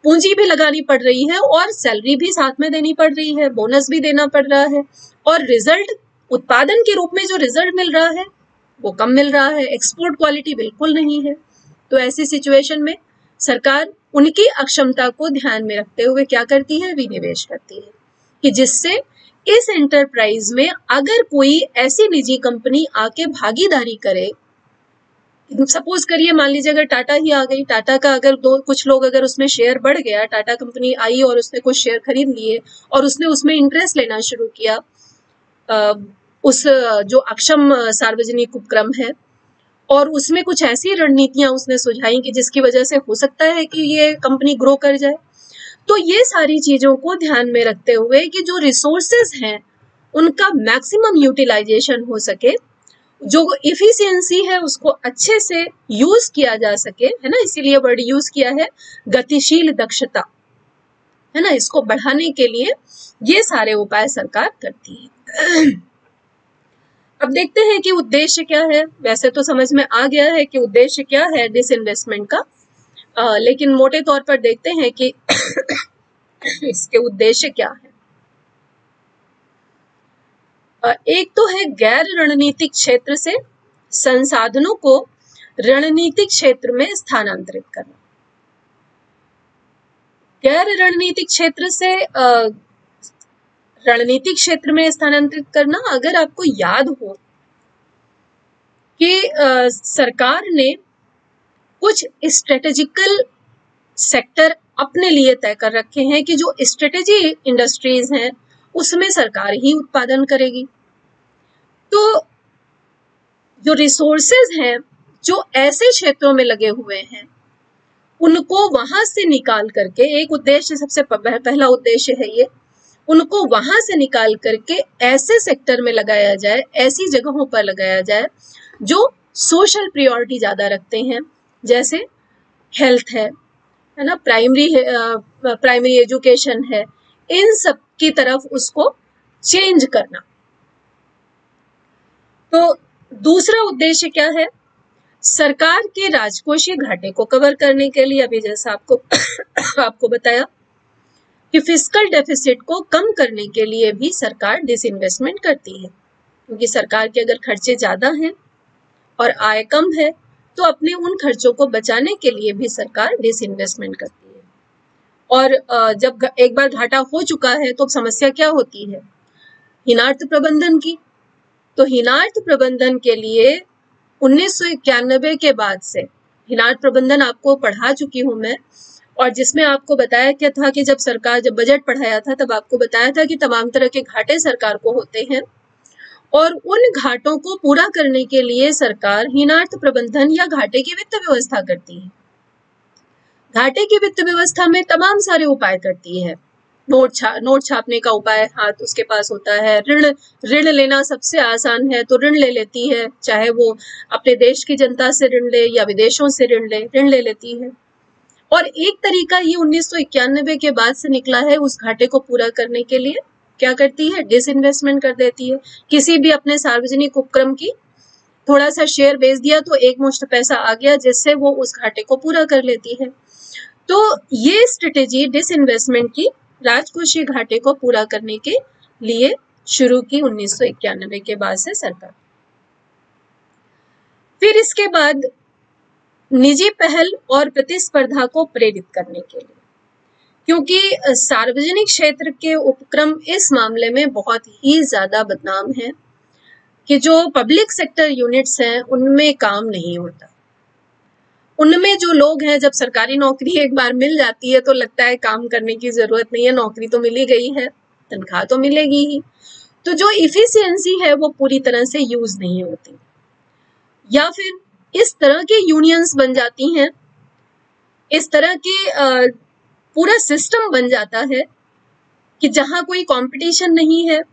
पूंजी भी लगानी पड़ रही है और सैलरी भी साथ में देनी पड़ रही है, बोनस भी देना पड़ रहा है, और रिजल्ट उत्पादन के रूप में जो रिजल्ट मिल रहा है वो कम मिल रहा है, एक्सपोर्ट क्वालिटी बिल्कुल नहीं है। तो ऐसी सिचुएशन में सरकार उनकी अक्षमता को ध्यान में रखते हुए क्या करती है, विनिवेश करती है, कि जिससे इस एंटरप्राइज में अगर कोई ऐसी निजी कंपनी आके भागीदारी करे, सपोज करिए मान लीजिए अगर टाटा ही आ गई, टाटा का अगर कुछ लोग अगर उसमें शेयर बढ़ गया, टाटा कंपनी आई और उसने कुछ शेयर खरीद लिए और उसने उसमें इंटरेस्ट लेना शुरू किया, उस जो अक्षम सार्वजनिक उपक्रम है, और उसमें कुछ ऐसी रणनीतियां उसने सुझाई कि जिसकी वजह से हो सकता है कि ये कंपनी ग्रो कर जाए। तो ये सारी चीजों को ध्यान में रखते हुए कि जो रिसोर्सेज हैं उनका मैक्सिमम यूटिलाइजेशन हो सके, जो इफिशियंसी है उसको अच्छे से यूज किया जा सके, है ना, इसीलिए वर्ड यूज किया है गतिशील दक्षता, है ना, इसको बढ़ाने के लिए ये सारे उपाय सरकार करती है। अब देखते हैं कि उद्देश्य क्या है। वैसे तो समझ में आ गया है कि उद्देश्य क्या है डिसइन्वेस्टमेंट का, लेकिन मोटे तौर पर देखते हैं कि इसके उद्देश्य क्या है। एक तो है गैर रणनीतिक क्षेत्र से संसाधनों को रणनीतिक क्षेत्र में स्थानांतरित करना। गैर रणनीतिक क्षेत्र से रणनीतिक क्षेत्र में स्थानांतरित करना, अगर आपको याद हो कि सरकार ने कुछ स्ट्रेटेजिकल सेक्टर अपने लिए तय कर रखे हैं कि जो स्ट्रेटेजी इंडस्ट्रीज हैं उसमें सरकार ही उत्पादन करेगी। तो जो रिसोर्सेज हैं जो ऐसे क्षेत्रों में लगे हुए हैं उनको वहां से निकाल करके, एक उद्देश्य सबसे पहला उद्देश्य है ये, उनको वहां से निकाल करके ऐसे सेक्टर में लगाया जाए, ऐसी जगहों पर लगाया जाए जो सोशल प्रायोरिटी ज्यादा रखते हैं, जैसे हेल्थ है ना, प्राइमरी एजुकेशन है, इन सब की तरफ उसको चेंज करना। तो दूसरा उद्देश्य क्या है, सरकार के राजकोषीय घाटे को कवर करने के लिए, अभी जैसा आपको बताया कि फिस्कल डेफिसिट को कम करने के लिए भी सरकार डिसइन्वेस्टमेंट करती है, क्योंकि सरकार के अगर खर्चे ज्यादा हैं और आय कम है तो अपने उन खर्चों को बचाने के लिए भी सरकार डिसइन्वेस्टमेंट करती है। और जब एक बार घाटा हो चुका है तो समस्या क्या होती है, हीनार्थ प्रबंधन की। तो हीनार्थ प्रबंधन के लिए 1991 के बाद से, हीनार्थ प्रबंधन आपको पढ़ा चुकी हूं मैं, और जिसमें आपको बताया क्या था कि जब बजट पढ़ाया था तब आपको बताया था कि तमाम तरह के घाटे सरकार को होते हैं, और उन घाटों को पूरा करने के लिए सरकार हीनार्थ प्रबंधन या घाटे की वित्त व्यवस्था करती है। घाटे की वित्त व्यवस्था में तमाम सारे उपाय करती है। नोट छापने का उपाय हाथ उसके पास होता है, ऋण लेना सबसे आसान है तो ऋण ले लेती है, चाहे वो अपने देश की जनता से ऋण ले या विदेशों से ऋण ले लेती है। और एक तरीका ये 1991 के बाद से निकला है उस घाटे को पूरा करने के लिए, क्या करती है, डिसइन्वेस्टमेंट कर देती है। किसी भी अपने सार्वजनिक उपक्रम की थोड़ा सा शेयर बेच दिया तो एक मुश्त पैसा आ गया जिससे वो उस घाटे को पूरा कर लेती है। तो ये स्ट्रेटेजी डिसइन्वेस्टमेंट की राजकोषीय घाटे को पूरा करने के लिए शुरू की 1991 के बाद से सरकार। फिर इसके बाद निजी पहल और प्रतिस्पर्धा को प्रेरित करने के लिए, क्योंकि सार्वजनिक क्षेत्र के उपक्रम इस मामले में बहुत ही ज्यादा बदनाम है कि जो पब्लिक सेक्टर यूनिट्स हैं उनमें काम नहीं होता। उनमें जो लोग हैं, जब सरकारी नौकरी एक बार मिल जाती है तो लगता है काम करने की जरूरत नहीं है, नौकरी तो मिल ही गई है, तनख्वाह तो मिलेगी ही। तो जो इफिशियंसी है वो पूरी तरह से यूज नहीं होती, या फिर इस तरह के यूनियंस बन जाती हैं, इस तरह के पूरा सिस्टम बन जाता है कि जहां कोई कंपटीशन नहीं है,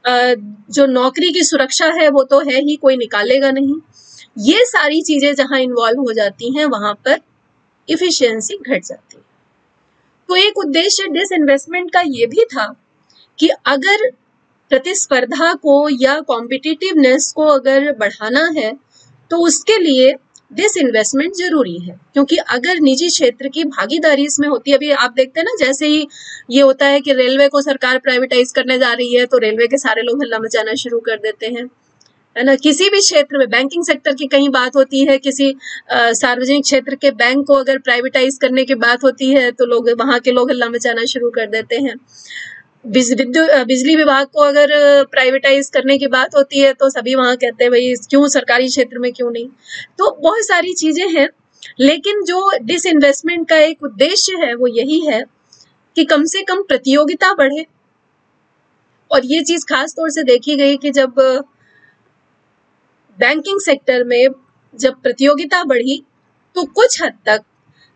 जो नौकरी की सुरक्षा है वो तो है ही, कोई निकालेगा नहीं। ये सारी चीजें जहां इन्वॉल्व हो जाती हैं वहां पर इफिशियंसी घट जाती है। तो एक उद्देश्य डिसइन्वेस्टमेंट का ये भी था कि अगर प्रतिस्पर्धा को या कॉम्पिटिटिवनेस को अगर बढ़ाना है तो उसके लिए डिसइन्वेस्टमेंट जरूरी है, क्योंकि अगर निजी क्षेत्र की भागीदारी इसमें होती है, अभी आप देखते हैं ना, जैसे ही ये होता है कि रेलवे को सरकार प्राइवेटाइज करने जा रही है तो रेलवे के सारे लोग हल्ला मचाना शुरू कर देते हैं, है ना। किसी भी क्षेत्र में, बैंकिंग सेक्टर की कहीं बात होती है, किसी सार्वजनिक क्षेत्र के बैंक को अगर प्राइवेटाइज करने की बात होती है तो लोग, वहां के लोग हल्ला मचाना शुरू कर देते हैं। बिजली विभाग को अगर प्राइवेटाइज करने की बात होती है तो सभी वहां कहते हैं भाई क्यों सरकारी क्षेत्र में, क्यों नहीं। तो बहुत सारी चीजें हैं, लेकिन जो डिसइन्वेस्टमेंट का एक उद्देश्य है वो यही है कि कम से कम प्रतियोगिता बढ़े। और ये चीज खास तौर से देखी गई कि जब बैंकिंग सेक्टर में जब प्रतियोगिता बढ़ी तो कुछ हद तक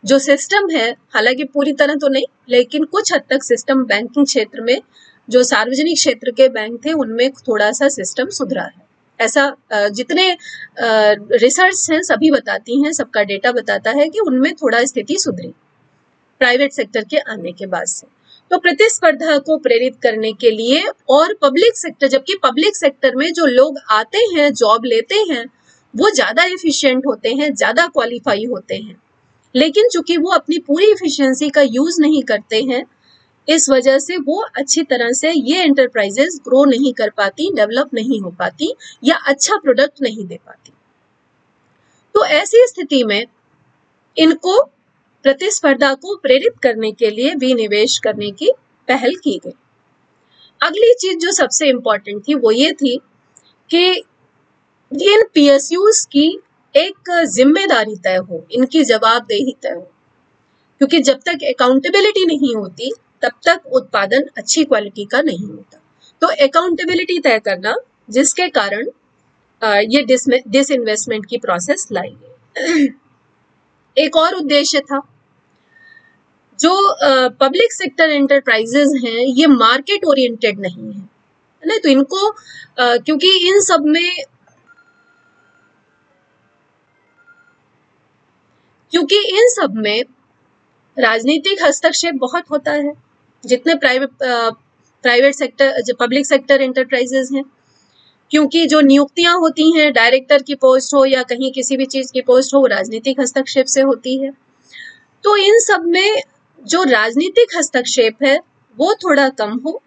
जो सिस्टम है, हालांकि पूरी तरह तो नहीं, लेकिन कुछ हद तक सिस्टम बैंकिंग क्षेत्र में, जो सार्वजनिक क्षेत्र के बैंक थे उनमें थोड़ा सा सिस्टम सुधरा है। ऐसा जितने रिसर्च हैं सभी बताती हैं, सबका डेटा बताता है कि उनमें थोड़ा स्थिति सुधरी प्राइवेट सेक्टर के आने के बाद से। तो प्रतिस्पर्धा को प्रेरित करने के लिए, और पब्लिक सेक्टर, जबकि पब्लिक सेक्टर में जो लोग आते हैं, जॉब लेते हैं, वो ज्यादा एफिशिएंट होते हैं, ज्यादा क्वालिफाई होते हैं, लेकिन चूंकि वो अपनी पूरी एफिशिएंसी का यूज नहीं करते हैं, इस वजह से वो अच्छी तरह से ये एंटरप्राइजेस ग्रो नहीं कर पाती, डेवलप नहीं हो पाती, या अच्छा प्रोडक्ट नहीं दे पाती। तो ऐसी स्थिति में इनको प्रतिस्पर्धा को प्रेरित करने के लिए विनिवेश करने की पहल की गई। अगली चीज जो सबसे इंपॉर्टेंट थी वो ये थी कि इन पीएसयूज की एक जिम्मेदारी तय हो, इनकी जवाबदेही तय हो, क्योंकि जब तक अकाउंटेबिलिटी नहीं होती तब तक उत्पादन अच्छी क्वालिटी का नहीं होता। तो अकाउंटेबिलिटी तय करना, जिसके कारण ये डिसइन्वेस्टमेंट की प्रोसेस लाई गई। एक और उद्देश्य था, जो पब्लिक सेक्टर एंटरप्राइजेज हैं ये मार्केट ओरिएंटेड नहीं है ना, तो इनको क्योंकि इन सब में राजनीतिक हस्तक्षेप बहुत होता है, जितने प्राइवेट सेक्टर, जो पब्लिक सेक्टर एंटरप्राइजेज हैं, क्योंकि जो नियुक्तियां होती हैं, डायरेक्टर की पोस्ट हो या कहीं किसी भी चीज की पोस्ट हो, वो राजनीतिक हस्तक्षेप से होती है। तो इन सब में जो राजनीतिक हस्तक्षेप है वो थोड़ा कम हो,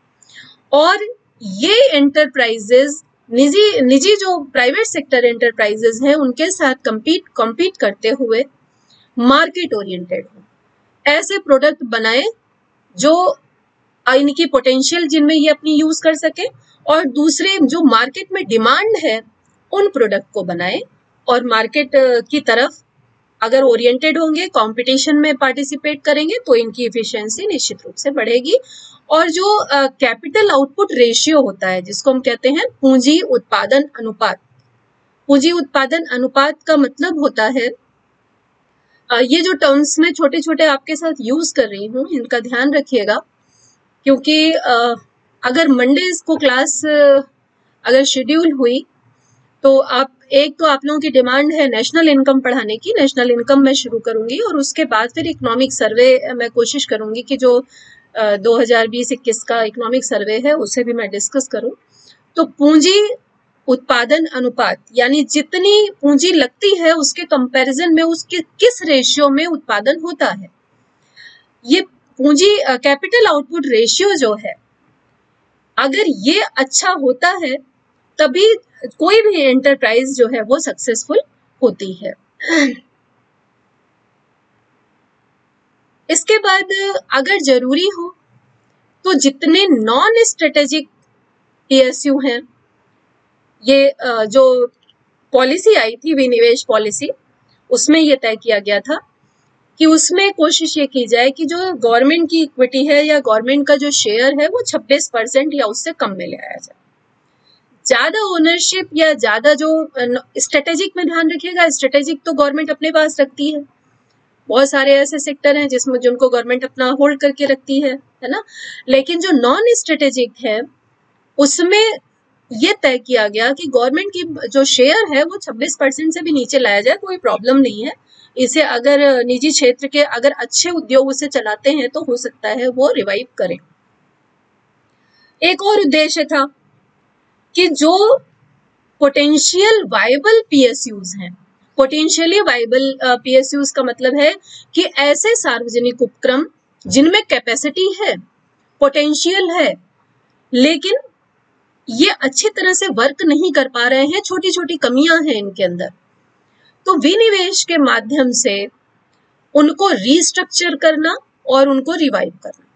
और ये एंटरप्राइजेज निजी जो प्राइवेट सेक्टर एंटरप्राइजेज हैं उनके साथ कम्पीट करते हुए मार्केट ओरिएंटेड हो, ऐसे प्रोडक्ट बनाए जो इनकी पोटेंशियल, जिनमें ये अपनी यूज कर सके, और दूसरे जो मार्केट में डिमांड है उन प्रोडक्ट को बनाए, और मार्केट की तरफ अगर ओरिएंटेड होंगे, कंपटीशन में पार्टिसिपेट करेंगे तो इनकी एफिशिएंसी निश्चित रूप से बढ़ेगी। और जो कैपिटल आउटपुट रेशियो होता है, जिसको हम कहते हैं पूंजी उत्पादन अनुपात, पूंजी उत्पादन अनुपात का मतलब होता है, ये जो टर्म्स में छोटे छोटे आपके साथ यूज कर रही हूँ इनका ध्यान रखिएगा, क्योंकि अगर मंडे को क्लास अगर शेड्यूल हुई तो आप लोगों की डिमांड है नेशनल इनकम पढ़ाने की, नेशनल इनकम मैं शुरू करूंगी, और उसके बाद फिर इकोनॉमिक सर्वे मैं कोशिश करूंगी कि जो 2020-21 का इकोनॉमिक सर्वे है उसे भी मैं डिस्कस करूं। तो पूंजी उत्पादन अनुपात, यानी जितनी पूंजी लगती है उसके कंपैरिजन में उसके किस रेशियो में उत्पादन होता है, ये पूंजी कैपिटल आउटपुट रेशियो जो है, अगर ये अच्छा होता है तभी कोई भी एंटरप्राइज जो है वो सक्सेसफुल होती है। इसके बाद अगर जरूरी हो तो जितने नॉन स्ट्रेटेजिक पीएसयू हैं, ये जो पॉलिसी आई थी विनिवेश पॉलिसी, उसमें ये तय किया गया था कि उसमें कोशिश ये की जाए कि जो गवर्नमेंट की इक्विटी है या गवर्नमेंट का जो शेयर है वो 26% या उससे कम में ले आया जाए। ज्यादा ओनरशिप या ज्यादा जो स्ट्रेटेजिक में ध्यान रखिएगा, स्ट्रेटेजिक तो गवर्नमेंट अपने पास रखती है, बहुत सारे ऐसे सेक्टर हैं जिसमें जिनको गवर्नमेंट अपना होल्ड करके रखती है ना। लेकिन जो नॉन स्ट्रेटेजिक है उसमें ये तय किया गया कि गवर्नमेंट की जो शेयर है वो 26% से भी नीचे लाया जाए, कोई प्रॉब्लम नहीं है। इसे अगर निजी क्षेत्र के अगर अच्छे उद्योग उसे चलाते हैं तो हो सकता है वो रिवाइव करें। एक और उद्देश्य था कि जो पोटेंशियल वायबल पीएसयूज हैं, पोटेंशियली वायबल पीएसयूज का मतलब है कि ऐसे सार्वजनिक उपक्रम जिनमें कैपेसिटी है, पोटेंशियल है, लेकिन ये अच्छी तरह से वर्क नहीं कर पा रहे हैं, छोटी छोटी कमियां हैं इनके अंदर, तो विनिवेश के माध्यम से उनको रीस्ट्रक्चर करना और उनको रिवाइव करना।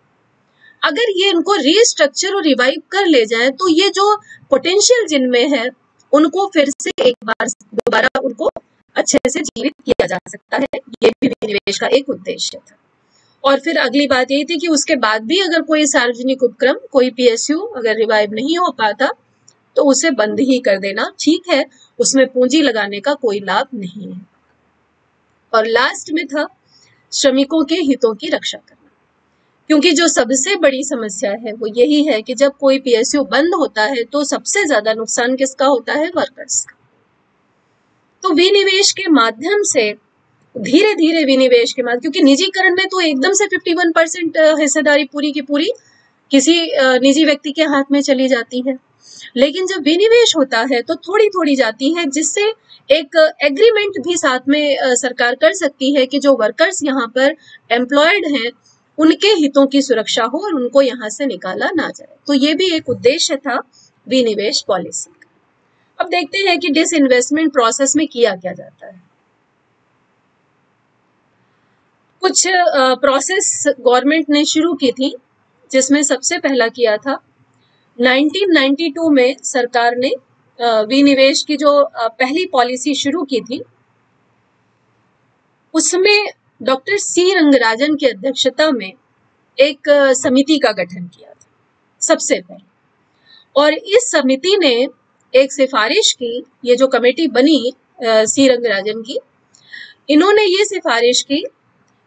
अगर ये इनको रीस्ट्रक्चर और रिवाइव कर ले जाए तो ये जो पोटेंशियल जिनमें है उनको फिर से एक बार दोबारा उनको अच्छे से जीवित किया जा सकता है। ये भी विनिवेश का एक उद्देश्य था। और फिर अगली बात यही थी कि उसके बाद भी अगर कोई सार्वजनिक उपक्रम, कोई पीएसयू अगर रिवाइव नहीं हो पाता तो उसे बंद ही कर देना ठीक है, उसमें पूंजी लगाने का कोई लाभ नहीं है। और लास्ट में था श्रमिकों के हितों की रक्षा करना, क्योंकि जो सबसे बड़ी समस्या है वो यही है कि जब कोई पीएसयू बंद होता है तो सबसे ज्यादा नुकसान किसका होता है? वर्कर्स का। तो विनिवेश के माध्यम से धीरे धीरे विनिवेश के माध्यम, क्योंकि निजीकरण में तो एकदम से 51% हिस्सेदारी पूरी की पूरी किसी निजी व्यक्ति के हाथ में चली जाती है, लेकिन जब विनिवेश होता है तो थोड़ी थोड़ी जाती है, जिससे एक एग्रीमेंट भी साथ में सरकार कर सकती है कि जो वर्कर्स यहाँ पर एम्प्लॉयड हैं उनके हितों की सुरक्षा हो और उनको यहाँ से निकाला ना जाए। तो ये भी एक उद्देश्य था विनिवेश पॉलिसी का। अब देखते हैं कि डिसइन्वेस्टमेंट प्रोसेस में किया क्या जाता है। कुछ प्रोसेस गवर्नमेंट ने शुरू की थी, जिसमें सबसे पहला किया था 1992 में सरकार ने विनिवेश की जो पहली पॉलिसी शुरू की थी, उसमें डॉक्टर सी रंगराजन की अध्यक्षता में एक समिति का गठन किया था सबसे पहले, और इस समिति ने एक सिफारिश की, ये जो कमेटी बनी सी रंगराजन की, इन्होंने ये सिफारिश की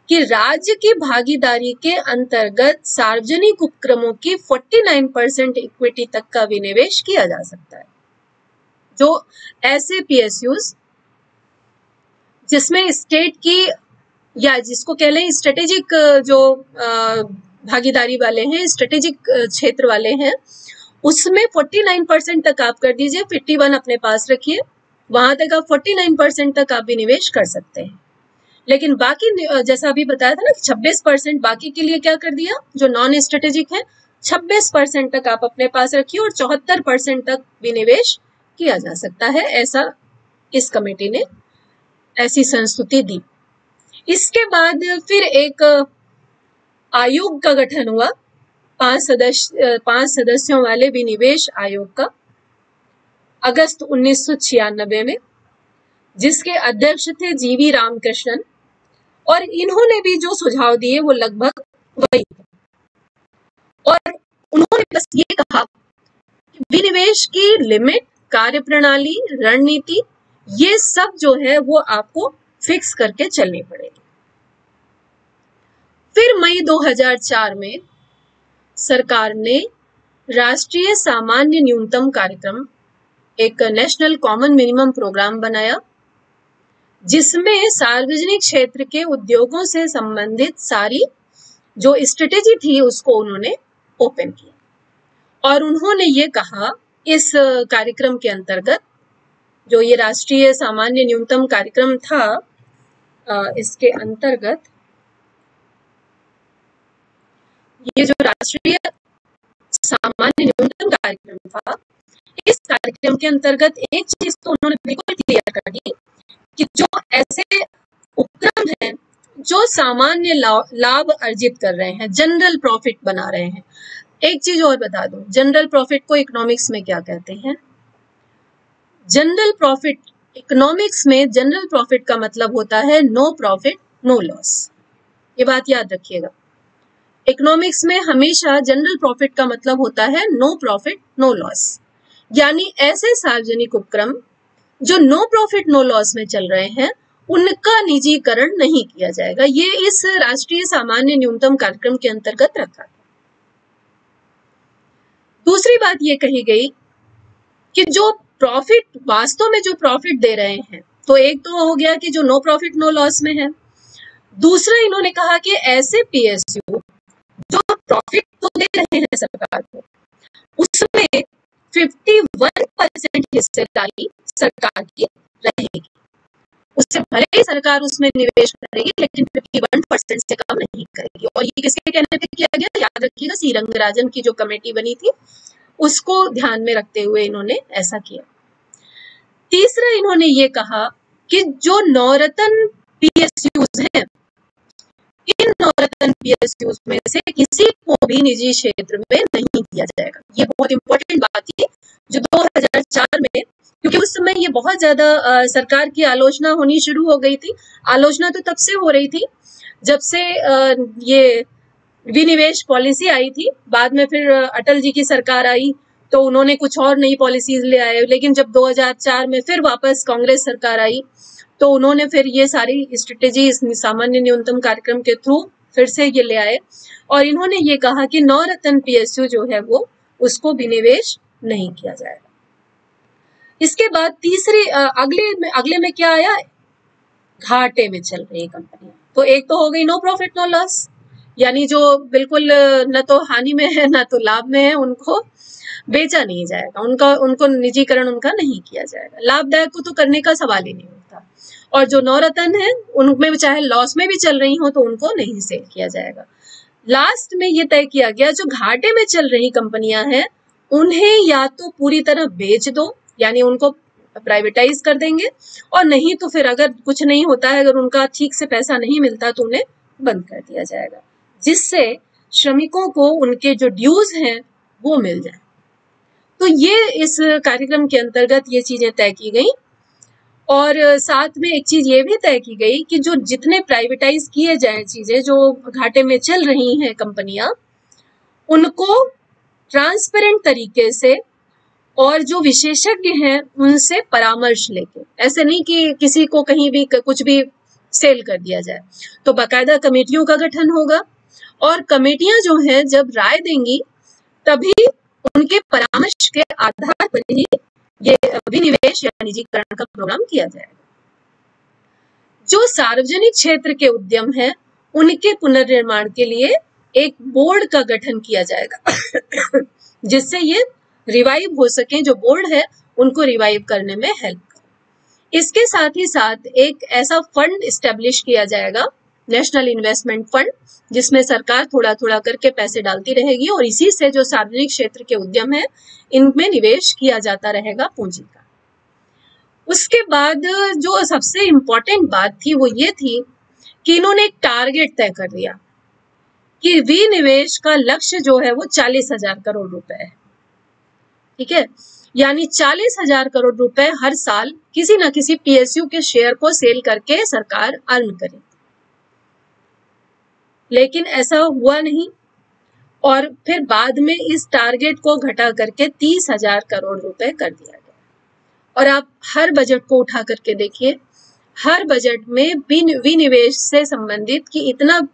कि राज्य की भागीदारी के अंतर्गत सार्वजनिक उपक्रमों की 49% इक्विटी तक का विनिवेश किया जा सकता है। जो ऐसे पीएसयूज जिसमें स्टेट की या जिसको कह लें स्ट्रेटेजिक जो भागीदारी वाले हैं, स्ट्रेटेजिक क्षेत्र वाले हैं, उसमें 49% तक आप कर दीजिए, 51 अपने पास रखिए, वहां तक आप 49% तक आप विनिवेश कर सकते हैं। लेकिन बाकी जैसा अभी बताया था ना कि 26% बाकी के लिए क्या कर दिया, जो नॉन स्ट्रेटेजिक है 26% तक आप अपने पास रखिए और 74% तक विनिवेश किया जा सकता है। ऐसा इस कमेटी ने ऐसी संस्तुति दी। इसके बाद फिर एक आयोग का गठन हुआ, 5 सदस्यों वाले विनिवेश आयोग का, अगस्त 1996 में, जिसके अध्यक्ष थे जीवी रामकृष्णन, और इन्होंने भी जो सुझाव दिए वो लगभग वही, और उन्होंने बस ये कहा कि विनिवेश की लिमिट, कार्यप्रणाली, रणनीति, ये सब जो है वो आपको फिक्स करके चलनी पड़ेगी। फिर मई 2004 में सरकार ने राष्ट्रीय सामान्य न्यूनतम कार्यक्रम, एक नेशनल कॉमन मिनिमम प्रोग्राम बनाया, जिसमें सार्वजनिक क्षेत्र के उद्योगों से संबंधित सारी जो स्ट्रेटेजी थी उसको उन्होंने ओपन किया। और उन्होंने ये कहा इस कार्यक्रम के अंतर्गत, जो ये राष्ट्रीय सामान्य न्यूनतम कार्यक्रम था, इसके अंतर्गत ये जो राष्ट्रीय सामान्य न्यूनतम कार्यक्रम था, इस कार्यक्रम के अंतर्गत एक चीज तो उन्होंने बिल्कुल क्लियर कर दी कि जो ऐसे उपक्रम हैं जो सामान्य लाभ अर्जित कर रहे हैं, जनरल प्रॉफिट बना रहे हैं। एक चीज और बता दूं, जनरल प्रॉफिट को इकोनॉमिक्स में क्या कहते हैं? जनरल प्रॉफिट, इकोनॉमिक्स में जनरल प्रॉफिट का मतलब होता है नो प्रॉफिट नो लॉस। ये बात याद रखिएगा, इकोनॉमिक्स में हमेशा जनरल प्रॉफिट का मतलब होता है नो प्रॉफिट नो लॉस, यानी ऐसे सार्वजनिक उपक्रम जो नो प्रॉफिट नो लॉस में चल रहे हैं उनका निजीकरण नहीं किया जाएगा। ये इस राष्ट्रीय सामान्य न्यूनतम कार्यक्रम के अंतर्गत रखा है। दूसरी बात ये कही गई कि जो प्रॉफिट, वास्तव में जो प्रॉफिट दे रहे हैं, तो एक तो हो गया कि जो नो प्रॉफिट नो लॉस में है। दूसरा इन्होंने कहा कि ऐसे पीएसयू जो प्रॉफिट तो दे रहे हैं सरकार को, उसमें 51% हिस्सेदारी सरकार की रहेगी। उससे भले ही सरकार उसमें निवेश करेगी, लेकिन 51% से कम नहीं करेगी। और ये किसके कहने पे किया गया? याद रखिएगा, सी रंगराजन की जो कमेटी बनी थी उसको ध्यान में रखते हुए इन्होंने ऐसा किया। तीसरा इन्होंने ये कहा कि जो नवरत्न पीएसयूज हैं, इन नवरत्न पीएसयूज में से किसी को भी निजी क्षेत्र में नहीं दिया जाएगा। ये बहुत इंपॉर्टेंट बात थी जो 2004 में, क्योंकि उस समय ये बहुत ज्यादा सरकार की आलोचना होनी शुरू हो गई थी। आलोचना तो तब से हो रही थी जब से ये विनिवेश पॉलिसी आई थी। बाद में फिर अटल जी की सरकार आई तो उन्होंने कुछ और नई पॉलिसीज ले आए, लेकिन जब 2004 में फिर वापस कांग्रेस सरकार आई तो उन्होंने फिर ये सारी स्ट्रेटेजी सामान्य न्यूनतम कार्यक्रम के थ्रू फिर से ये ले आए और इन्होंने ये कहा कि नवरत्न पीएसयू जो है वो उसको विनिवेश नहीं किया जाएगा। इसके बाद तीसरी अगले में क्या आया? घाटे में चल रही कंपनियां। तो एक तो हो गई नो प्रॉफिट नो लॉस, यानी जो बिल्कुल न तो हानि में है न तो लाभ में है, उनको बेचा नहीं जाएगा, उनको निजीकरण उनका नहीं किया जाएगा। लाभदायक को तो करने का सवाल ही नहीं होता। और जो नवरत्न है उनमें भी चाहे लॉस में भी चल रही हो तो उनको नहीं सेल किया जाएगा। लास्ट में ये तय किया गया जो घाटे में चल रही कंपनियां हैं उन्हें या तो पूरी तरह बेच दो, यानी उनको प्राइवेटाइज कर देंगे, और नहीं तो फिर अगर कुछ नहीं होता है, अगर उनका ठीक से पैसा नहीं मिलता तो उन्हें बंद कर दिया जाएगा, जिससे श्रमिकों को उनके जो ड्यूज हैं वो मिल जाए। तो ये इस कार्यक्रम के अंतर्गत ये चीजें तय की गई। और साथ में एक चीज ये भी तय की गई कि जो जितने प्राइवेटाइज किए जाए चीजें जो घाटे में चल रही हैं कंपनियां, उनको ट्रांसपेरेंट तरीके से और जो विशेषज्ञ हैं उनसे परामर्श लेके, ऐसे नहीं कि किसी को कहीं भी कुछ भी सेल कर दिया जाए, तो बाकायदा कमेटियों का गठन होगा और कमेटियां जो हैं जब राय देंगी तभी उनके परामर्श के आधार पर ही ये विनिवेश या निजीकरण का प्रोग्राम किया जाएगा। जो सार्वजनिक क्षेत्र के उद्यम हैं उनके पुनर्निर्माण के लिए एक बोर्ड का गठन किया जाएगा जिससे ये रिवाइव हो सके, जो बोर्ड है उनको रिवाइव करने में हेल्प करे। इसके साथ ही साथ एक ऐसा फंड इस्टेब्लिश किया जाएगा, नेशनल इन्वेस्टमेंट फंड, जिसमें सरकार थोड़ा थोड़ा करके पैसे डालती रहेगी और इसी से जो सार्वजनिक क्षेत्र के उद्यम है इनमें निवेश किया जाता रहेगा पूंजी का। उसके बाद जो सबसे इंपॉर्टेंट बात थी वो ये थी कि इन्होंने एक टारगेट तय कर दिया कि विनिवेश का लक्ष्य जो है वो 40,000 करोड़ रुपए है। ठीक है, यानी 40,000 करोड़ रुपए हर साल किसी ना किसी पीएसयू के शेयर को सेल करके सरकार अर्न करे। लेकिन ऐसा हुआ नहीं और फिर बाद में इस टारगेट को घटा करके 30,000 करोड़ रुपए कर दिया गया। और आप हर बजट को उठा करके देखिए, हर बजट में विनिवेश से संबंधित कि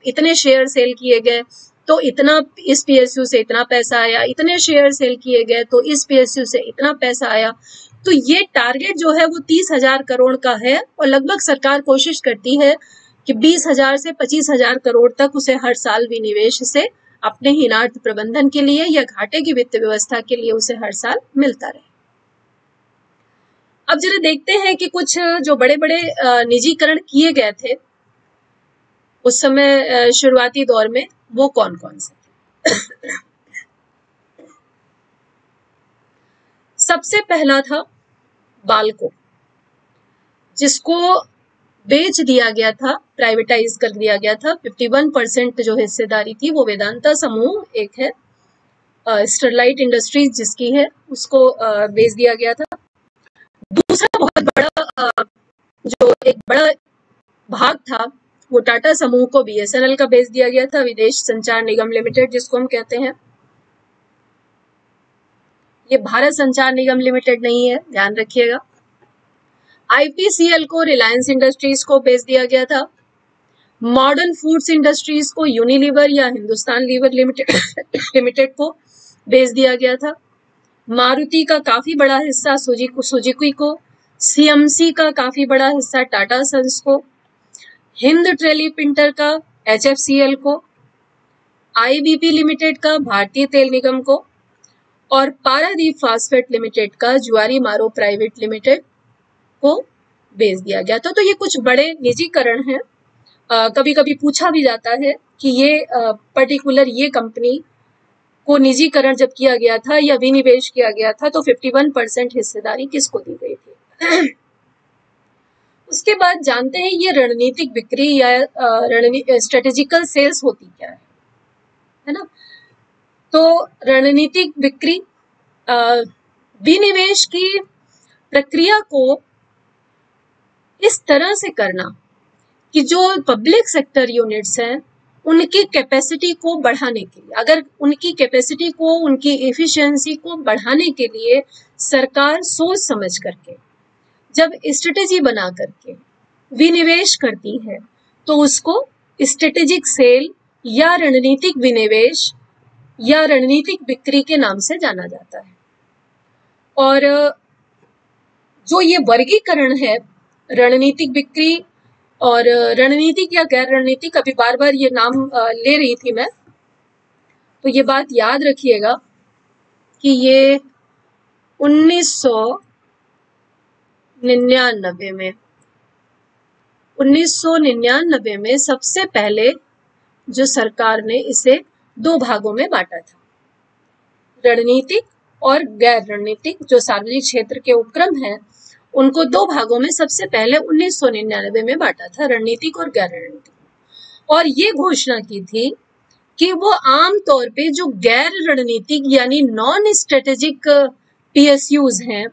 इतने शेयर सेल किए गए तो इतना इस पीएसयू से इतना पैसा आया, इतने शेयर सेल किए गए तो इस पीएसयू से इतना पैसा आया। तो ये टारगेट जो है वो 30,000 करोड़ का है और लगभग सरकार कोशिश करती है कि 20,000 से 25,000 करोड़ तक उसे हर साल विनिवेश से अपने हितार्थ प्रबंधन के लिए या घाटे की वित्त व्यवस्था के लिए उसे हर साल मिलता रहे। अब जरा देखते हैं कि कुछ जो बड़े बड़े निजीकरण किए गए थे उस समय शुरुआती दौर में, वो कौन कौन से। सबसे पहला था बाल्को, जिसको बेच दिया गया था, प्राइवेटाइज कर दिया गया था। 51% जो हिस्सेदारी थी वो वेदांता समूह एक है, स्टरलाइट इंडस्ट्रीज जिसकी है, उसको बेच दिया गया था। दूसरा बहुत बड़ा जो एक बड़ा भाग था वो टाटा समूह को बीएसएनएल का बेच दिया गया था, विदेश संचार निगम लिमिटेड जिसको हम कहते हैं। ये भारत संचार निगम लिमिटेड नहीं है, ध्यान रखिएगा। आईपीसीएल को रिलायंस इंडस्ट्रीज को बेच दिया गया था। मॉडर्न फूड्स इंडस्ट्रीज को यूनिलीवर या हिंदुस्तान लीवर लिमिटेड को बेच दिया गया था। मारुति का काफी बड़ा हिस्सा सुजुकी को, सीएमसी का काफी बड़ा हिस्सा टाटा सन्स को, हिंद ट्रेली प्रिंटर का एचएफसीएल को, आईबीपी लिमिटेड का भारतीय तेल निगम को, और पारादीप फास्फेट लिमिटेड का जुआरी मारो प्राइवेट लिमिटेड को बेच दिया गया था। तो ये कुछ बड़े निजीकरण हैं। कभी कभी पूछा भी जाता है कि ये पर्टिकुलर ये कंपनी को निजीकरण जब किया गया था या विनिवेश किया गया था तो 51% हिस्सेदारी किसको दी गई थी। उसके बाद जानते हैं ये रणनीतिक बिक्री या स्ट्रेटेजिकल सेल्स होती क्या है ना। तो रणनीतिक बिक्री विनिवेश की प्रक्रिया को इस तरह से करना कि जो पब्लिक सेक्टर यूनिट्स हैं उनकी कैपेसिटी को बढ़ाने के लिए, अगर उनकी कैपेसिटी को, उनकी एफिशिएंसी को बढ़ाने के लिए सरकार सोच समझ करके जब स्ट्रेटेजी बना करके विनिवेश करती है तो उसको स्ट्रेटेजिक सेल या रणनीतिक विनिवेश या रणनीतिक बिक्री के नाम से जाना जाता है। और जो ये वर्गीकरण है रणनीतिक बिक्री और रणनीतिक या गैर रणनीतिक, अभी बार बार ये नाम ले रही थी मैं, तो ये बात याद रखिएगा कि ये 1999 में सबसे पहले जो सरकार ने इसे 2 भागों में बांटा था, रणनीतिक और गैर रणनीतिक। जो सार्वजनिक क्षेत्र के उपक्रम हैं उनको 2 भागों में सबसे पहले 1999 में बांटा था, रणनीतिक और गैर रणनीतिक। और ये घोषणा की थी कि वो आम तौर पे जो गैर रणनीतिक यानी नॉन स्ट्रेटेजिक पीएसयूज हैं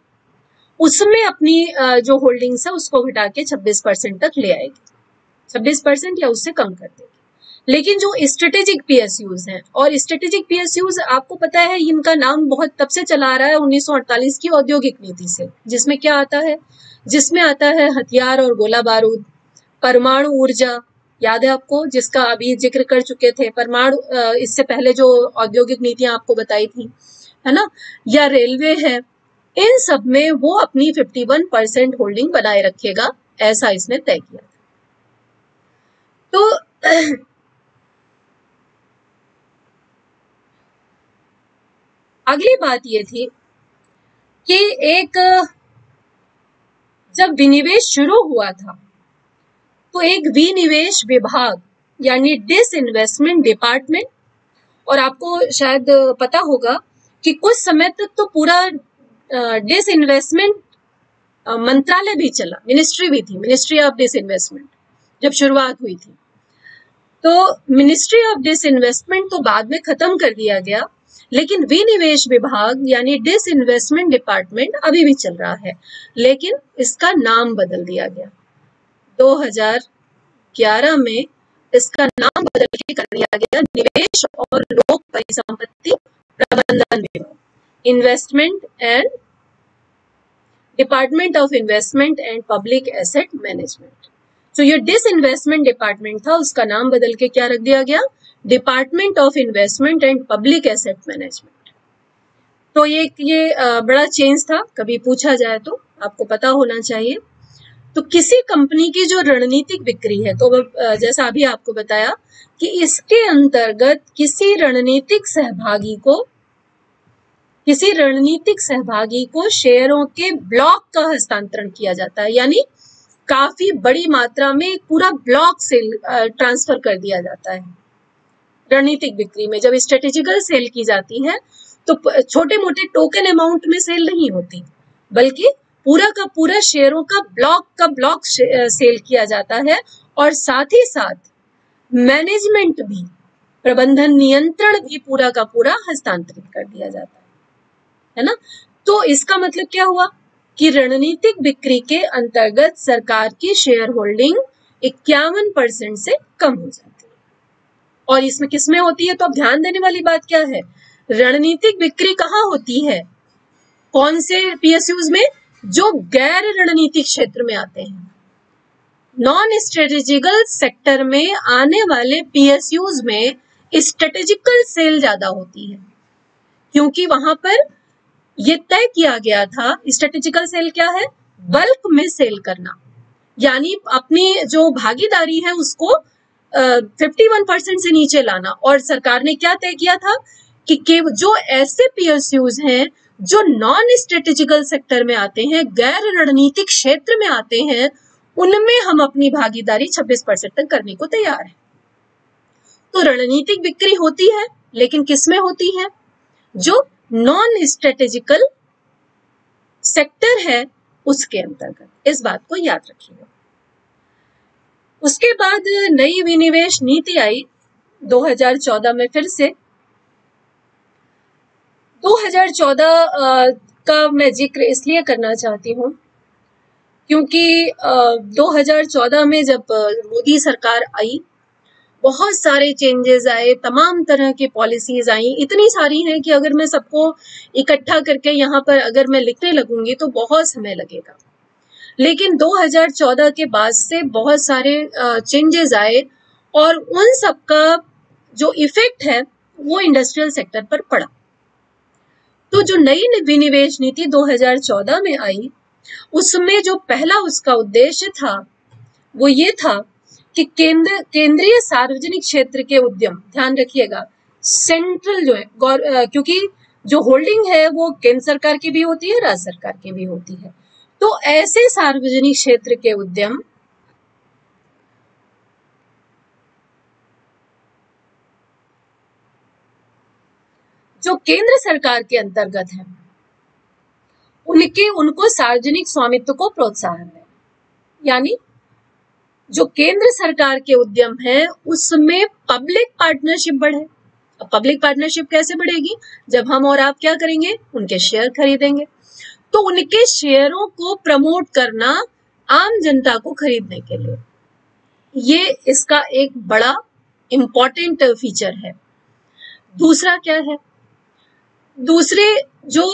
उसमें अपनी जो होल्डिंग्स है उसको घटा के 26% तक ले आएगी, 26% या उससे कम कर देगी। लेकिन जो स्ट्रेटेजिक पीएसयूज हैं, और स्ट्रेटेजिक पीएसयूज आपको पता है इनका नाम बहुत तब से चला आ रहा है 1948 की औद्योगिक नीति से, जिसमें क्या आता है, जिसमें आता है हथियार और गोला बारूद, परमाणु ऊर्जा, याद है आपको, जिसका अभी जिक्र कर चुके थे, परमाणु इससे पहले जो औद्योगिक नीतियां आपको बताई थी, है ना, या रेलवे है, इन सब में वो अपनी 51% होल्डिंग बनाए रखेगा, ऐसा इसने तय किया था। तो अगली बात ये थी कि एक जब विनिवेश शुरू हुआ था तो एक विनिवेश विभाग यानी डिसइन्वेस्टमेंट डिपार्टमेंट, और आपको शायद पता होगा कि कुछ समय तक तो पूरा डिसइन्वेस्टमेंट मंत्रालय भी चला, मिनिस्ट्री भी थी, मिनिस्ट्री ऑफ डिसइन्वेस्टमेंट जब शुरुआत हुई थी। तो मिनिस्ट्री ऑफ डिसइन्वेस्टमेंट तो बाद में खत्म कर दिया गया, लेकिन विनिवेश विभाग यानी डिसइन्वेस्टमेंट डिपार्टमेंट अभी भी चल रहा है, लेकिन इसका नाम बदल दिया गया। 2011 में इसका नाम बदल के कर दिया गया निवेश और लोक परिसंपत्ति प्रबंधन विभाग, investment and department of investment and public asset management. तो ये डिसइन्वेस्टमेंट डिपार्टमेंट था, उसका नाम बदल के क्या रख दिया गया, department of investment and public asset management. तो ये बड़ा चेंज था, कभी पूछा जाए तो आपको पता होना चाहिए। तो किसी कंपनी की जो रणनीतिक बिक्री है, तो जैसा अभी आपको बताया कि इसके अंतर्गत किसी रणनीतिक सहभागी को शेयरों के ब्लॉक का हस्तांतरण किया जाता है, यानी काफी बड़ी मात्रा में पूरा ब्लॉक सेल ट्रांसफर कर दिया जाता है। रणनीतिक बिक्री में जब स्ट्रेटेजिकल सेल की जाती है तो छोटे मोटे टोकन अमाउंट में सेल नहीं होती, बल्कि पूरा का पूरा शेयरों का ब्लॉक सेल किया जाता है और साथ ही साथ मैनेजमेंट भी, प्रबंधन नियंत्रण भी पूरा का पूरा हस्तांतरित कर दिया जाता है ना। तो इसका मतलब क्या हुआ कि रणनीतिक बिक्री के अंतर्गत सरकार की शेयर होल्डिंग 51% से कम हो जाती है। और इसमें किसमें होती है, तो अब ध्यान देने वाली बात क्या है, रणनीतिक बिक्री कहाँ होती है, कौन से पीएसयूज में, जो गैर रणनीतिक क्षेत्र में आते हैं, नॉन स्ट्रेटेजिकल सेक्टर में आने वाले पीएसयूज में स्ट्रेटेजिकल सेल ज्यादा होती है, क्योंकि वहां पर ये तय किया गया था। स्ट्रेटेजिकल सेल क्या है, बल्क में सेल करना, यानी अपनी जो भागीदारी है उसको 51% से नीचे लाना। और सरकार ने क्या तय किया था कि जो ऐसे पीएसयूज हैं जो नॉन स्ट्रेटेजिकल सेक्टर में आते हैं, गैर रणनीतिक क्षेत्र में आते हैं, उनमें हम अपनी भागीदारी 26% तक करने को तैयार है। तो रणनीतिक बिक्री होती है, लेकिन किसमें होती है, जो नॉन स्ट्रेटेजिकल सेक्टर है उसके अंतर्गत। इस बात को याद रखिएगा। उसके बाद नई विनिवेश नीति आई 2014 में। फिर से 2014 का मैं जिक्र इसलिए करना चाहती हूँ क्योंकि 2014 में जब मोदी सरकार आई, बहुत सारे चेंजेस आए, तमाम तरह की पॉलिसीज आई, इतनी सारी हैं कि अगर मैं सबको इकट्ठा करके यहाँ पर अगर मैं लिखने लगूंगी तो बहुत समय लगेगा। लेकिन 2014 के बाद से बहुत सारे चेंजेस आए और उन सब का जो इफेक्ट है वो इंडस्ट्रियल सेक्टर पर पड़ा। तो जो नई विनिवेश नीति 2014 में आई, उसमें जो पहला उसका उद्देश्य था वो ये था कि केंद्रीय सार्वजनिक क्षेत्र के उद्यम, ध्यान रखिएगा, सेंट्रल जो है, क्योंकि जो होल्डिंग है वो केंद्र सरकार की भी होती है, राज्य सरकार की भी होती है, तो ऐसे सार्वजनिक क्षेत्र के उद्यम जो केंद्र सरकार के अंतर्गत है, उनको सार्वजनिक स्वामित्व को प्रोत्साहन है। यानी जो केंद्र सरकार के उद्यम है उसमें पब्लिक पार्टनरशिप बढ़े। अब पब्लिक पार्टनरशिप कैसे बढ़ेगी, जब हम और आप क्या करेंगे, उनके शेयर खरीदेंगे। तो उनके शेयरों को प्रमोट करना आम जनता को खरीदने के लिए, ये इसका एक बड़ा इंपॉर्टेंट फीचर है। दूसरा क्या है, दूसरे जो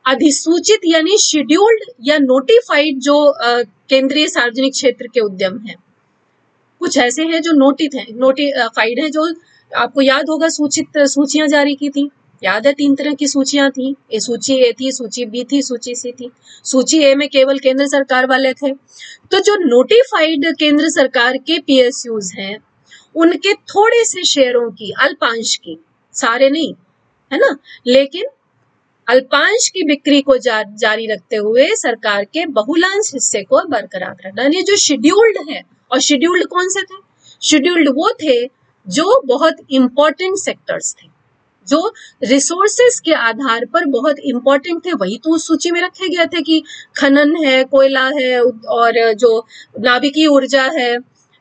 अधिसूचित यानी शेड्यूल्ड या नोटिफाइड जो केंद्रीय सार्वजनिक क्षेत्र के उद्यम हैं, कुछ ऐसे हैं जो नोटिफाइड हैं, जो आपको याद होगा सूचित सूचियां जारी की थी, याद है 3 तरह की सूचियां थी, ये सूची ए थी, सूची बी थी, सूची सी थी। सूची ए में केवल केंद्र सरकार वाले थे। तो जो नोटिफाइड केंद्र सरकार के पीएसयूज हैं, उनके थोड़े से शेयरों की, अल्पांश की, सारे नहीं है ना, लेकिन अल्पांश की बिक्री को जारी रखते हुए सरकार के बहुलांश हिस्से को बरकरार रखना। ये जो शेड्यूल्ड है, और शेड्यूल्ड कौन से थे, शेड्यूल्ड वो थे जो बहुत इंपॉर्टेंट सेक्टर्स थे, जो रिसोर्सेस के आधार पर बहुत इंपॉर्टेंट थे, वही तो उस सूची में रखे गए थे कि खनन है, कोयला है, और जो नाभिकीय ऊर्जा है,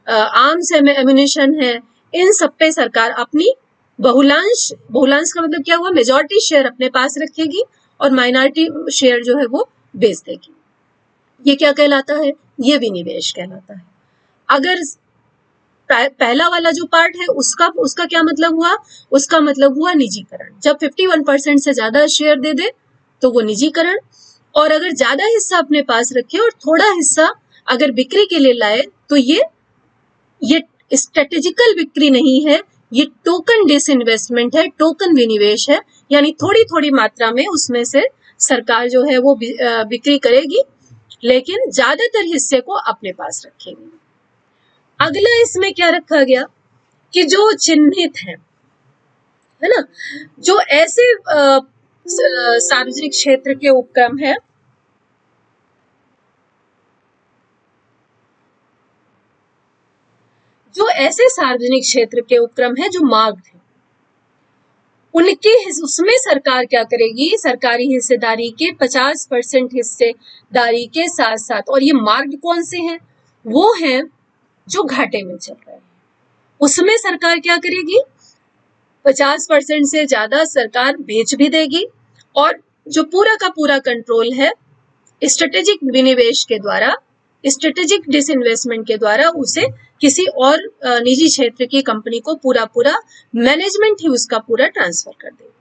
आर्म्स एम्युनिशन है, इन सब पे सरकार अपनी बहुलांश का मतलब क्या हुआ, मेजॉरिटी शेयर अपने पास रखेगी और माइनॉरिटी शेयर जो है वो बेच देगी। ये क्या कहलाता है, ये विनिवेश कहलाता है। अगर पहला वाला जो पार्ट है उसका क्या मतलब हुआ, उसका मतलब हुआ निजीकरण। जब 51% से ज्यादा शेयर दे दे तो वो निजीकरण, और अगर ज्यादा हिस्सा अपने पास रखे और थोड़ा हिस्सा अगर बिक्री के लिए लाए तो ये स्ट्रेटेजिकल बिक्री नहीं है, ये टोकन डिसइन्वेस्टमेंट है, टोकन विनिवेश है। यानी थोड़ी थोड़ी मात्रा में उसमें से सरकार जो है वो बिक्री करेगी, लेकिन ज्यादातर हिस्से को अपने पास रखेगी। अगला इसमें क्या रखा गया कि जो चिन्हित है ना, जो ऐसे सार्वजनिक क्षेत्र के उपक्रम है, जो ऐसे सार्वजनिक क्षेत्र के उपक्रम है जो मार्ग थे, उसमें सरकार क्या करेगी, सरकारी हिस्सेदारी के 50% हिस्सेदारी के साथ साथ, और ये मार्ग कौन से हैं, वो हैं जो घाटे में चल रहे हैं, उसमें सरकार क्या करेगी, 50% से ज्यादा सरकार बेच भी देगी, और जो पूरा का पूरा कंट्रोल है स्ट्रेटेजिक विनिवेश के द्वारा, स्ट्रेटेजिक डिसइन्वेस्टमेंट के द्वारा उसे किसी और निजी क्षेत्र की कंपनी को पूरा मैनेजमेंट ही उसका पूरा ट्रांसफर कर देगी।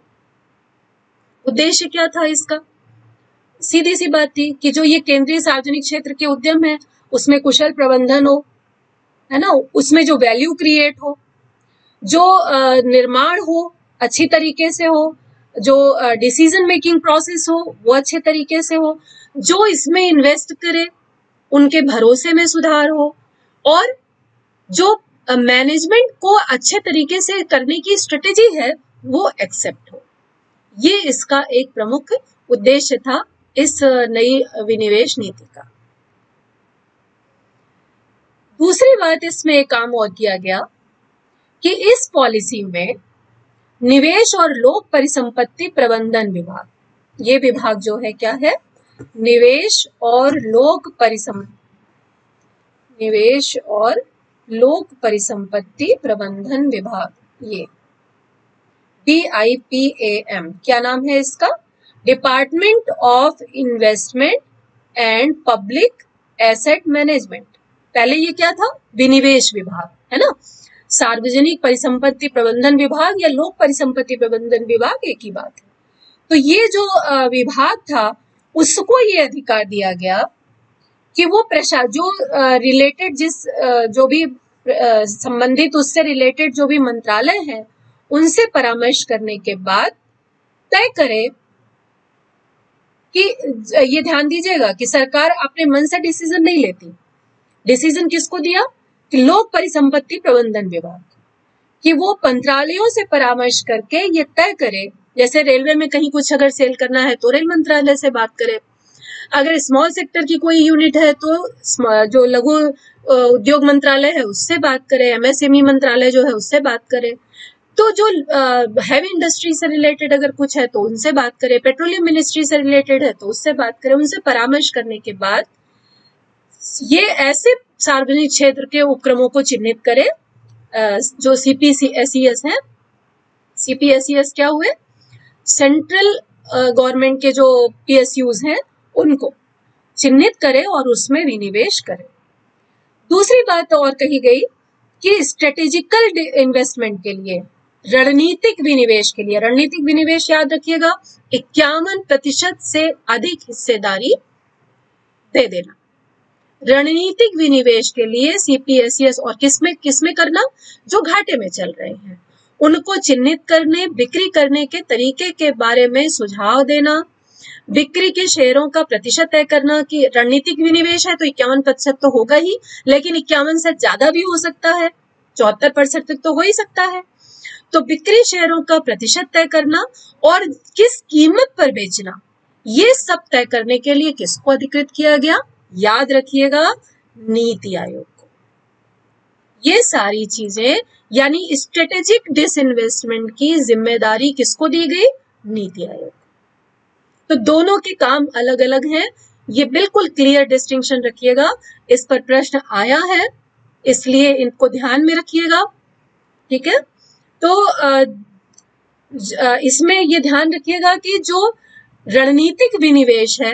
उद्देश्य क्या था इसका, सीधी सी बात थी कि जो ये केंद्रीय सार्वजनिक क्षेत्र के उद्यम है उसमें कुशल प्रबंधन हो, है ना, उसमें जो वैल्यू क्रिएट हो, जो निर्माण हो अच्छी तरीके से हो, जो डिसीजन मेकिंग प्रोसेस हो वो अच्छे तरीके से हो, जो इसमें इन्वेस्ट करे उनके भरोसे में सुधार हो, और जो मैनेजमेंट को अच्छे तरीके से करने की स्ट्रेटेजी है वो एक्सेप्ट हो। ये इसका एक प्रमुख उद्देश्य था इस नई विनिवेश नीति का। दूसरी बात इसमें एक काम और किया गया कि इस पॉलिसी में निवेश और लोक परिसंपत्ति प्रबंधन विभाग, ये विभाग जो है क्या है, निवेश और लोक परिसंपत्ति प्रबंधन विभाग, ये DIPAM, क्या नाम है इसका, department of investment and public asset management. पहले ये क्या था, विनिवेश विभाग, है ना, सार्वजनिक परिसंपत्ति प्रबंधन विभाग या लोक परिसंपत्ति प्रबंधन विभाग एक ही बात है। तो ये जो विभाग था उसको ये अधिकार दिया गया कि वो जो रिलेटेड जो भी संबंधित उससे रिलेटेड जो भी मंत्रालय है उनसे परामर्श करने के बाद तय करे कि ये ध्यान दीजिएगा कि सरकार अपने मन से डिसीजन नहीं लेती। डिसीजन किसको दिया, कि लोक परिसंपत्ति प्रबंधन विभाग, कि वो मंत्रालयों से परामर्श करके ये तय करे, जैसे रेलवे में कहीं कुछ अगर सेल करना है तो रेल मंत्रालय से बात करे, अगर स्मॉल सेक्टर की कोई यूनिट है तो जो लघु उद्योग मंत्रालय है उससे बात करे, MSME मंत्रालय जो है उससे बात करे, तो जो हैवी इंडस्ट्री से रिलेटेड अगर कुछ है तो उनसे बात करे, पेट्रोलियम मिनिस्ट्री से रिलेटेड है तो उससे बात करे। उनसे परामर्श करने के बाद ये ऐसे सार्वजनिक क्षेत्र के उपक्रमों को चिन्हित करे जो CPSES है। CPSES क्या हुए, सेंट्रल गवर्नमेंट के जो PSUs हैं उनको चिन्हित करे और उसमें विनिवेश करे। दूसरी बात और कही गई कि स्ट्रेटेजिकल इन्वेस्टमेंट के लिए, रणनीतिक विनिवेश के लिए, रणनीतिक विनिवेश याद रखिएगा 51% से अधिक हिस्सेदारी दे देना। रणनीतिक विनिवेश के लिए CPSES और किसमें करना, जो घाटे में चल रहे हैं उनको चिन्हित करने, बिक्री करने के तरीके के बारे में सुझाव देना, बिक्री के शेयरों का प्रतिशत तय करना कि रणनीतिक विनिवेश है तो 51% तो होगा ही, लेकिन 51 से ज्यादा भी हो सकता है, 74% तक तो हो ही सकता है। तो बिक्री शेयरों का प्रतिशत तय करना और किस कीमत पर बेचना, ये सब तय करने के लिए किसको अधिकृत किया गया, याद रखिएगा नीति आयोग को। ये सारी चीजें यानी स्ट्रेटेजिक डिसइन्वेस्टमेंट की जिम्मेदारी किसको दी गई, नीति आयोग। तो दोनों के काम अलग अलग हैं, ये बिल्कुल क्लियर डिस्टिंक्शन रखिएगा। इस पर प्रश्न आया है इसलिए इनको ध्यान में रखिएगा, ठीक है। तो इसमें ये ध्यान रखिएगा कि जो रणनीतिक विनिवेश है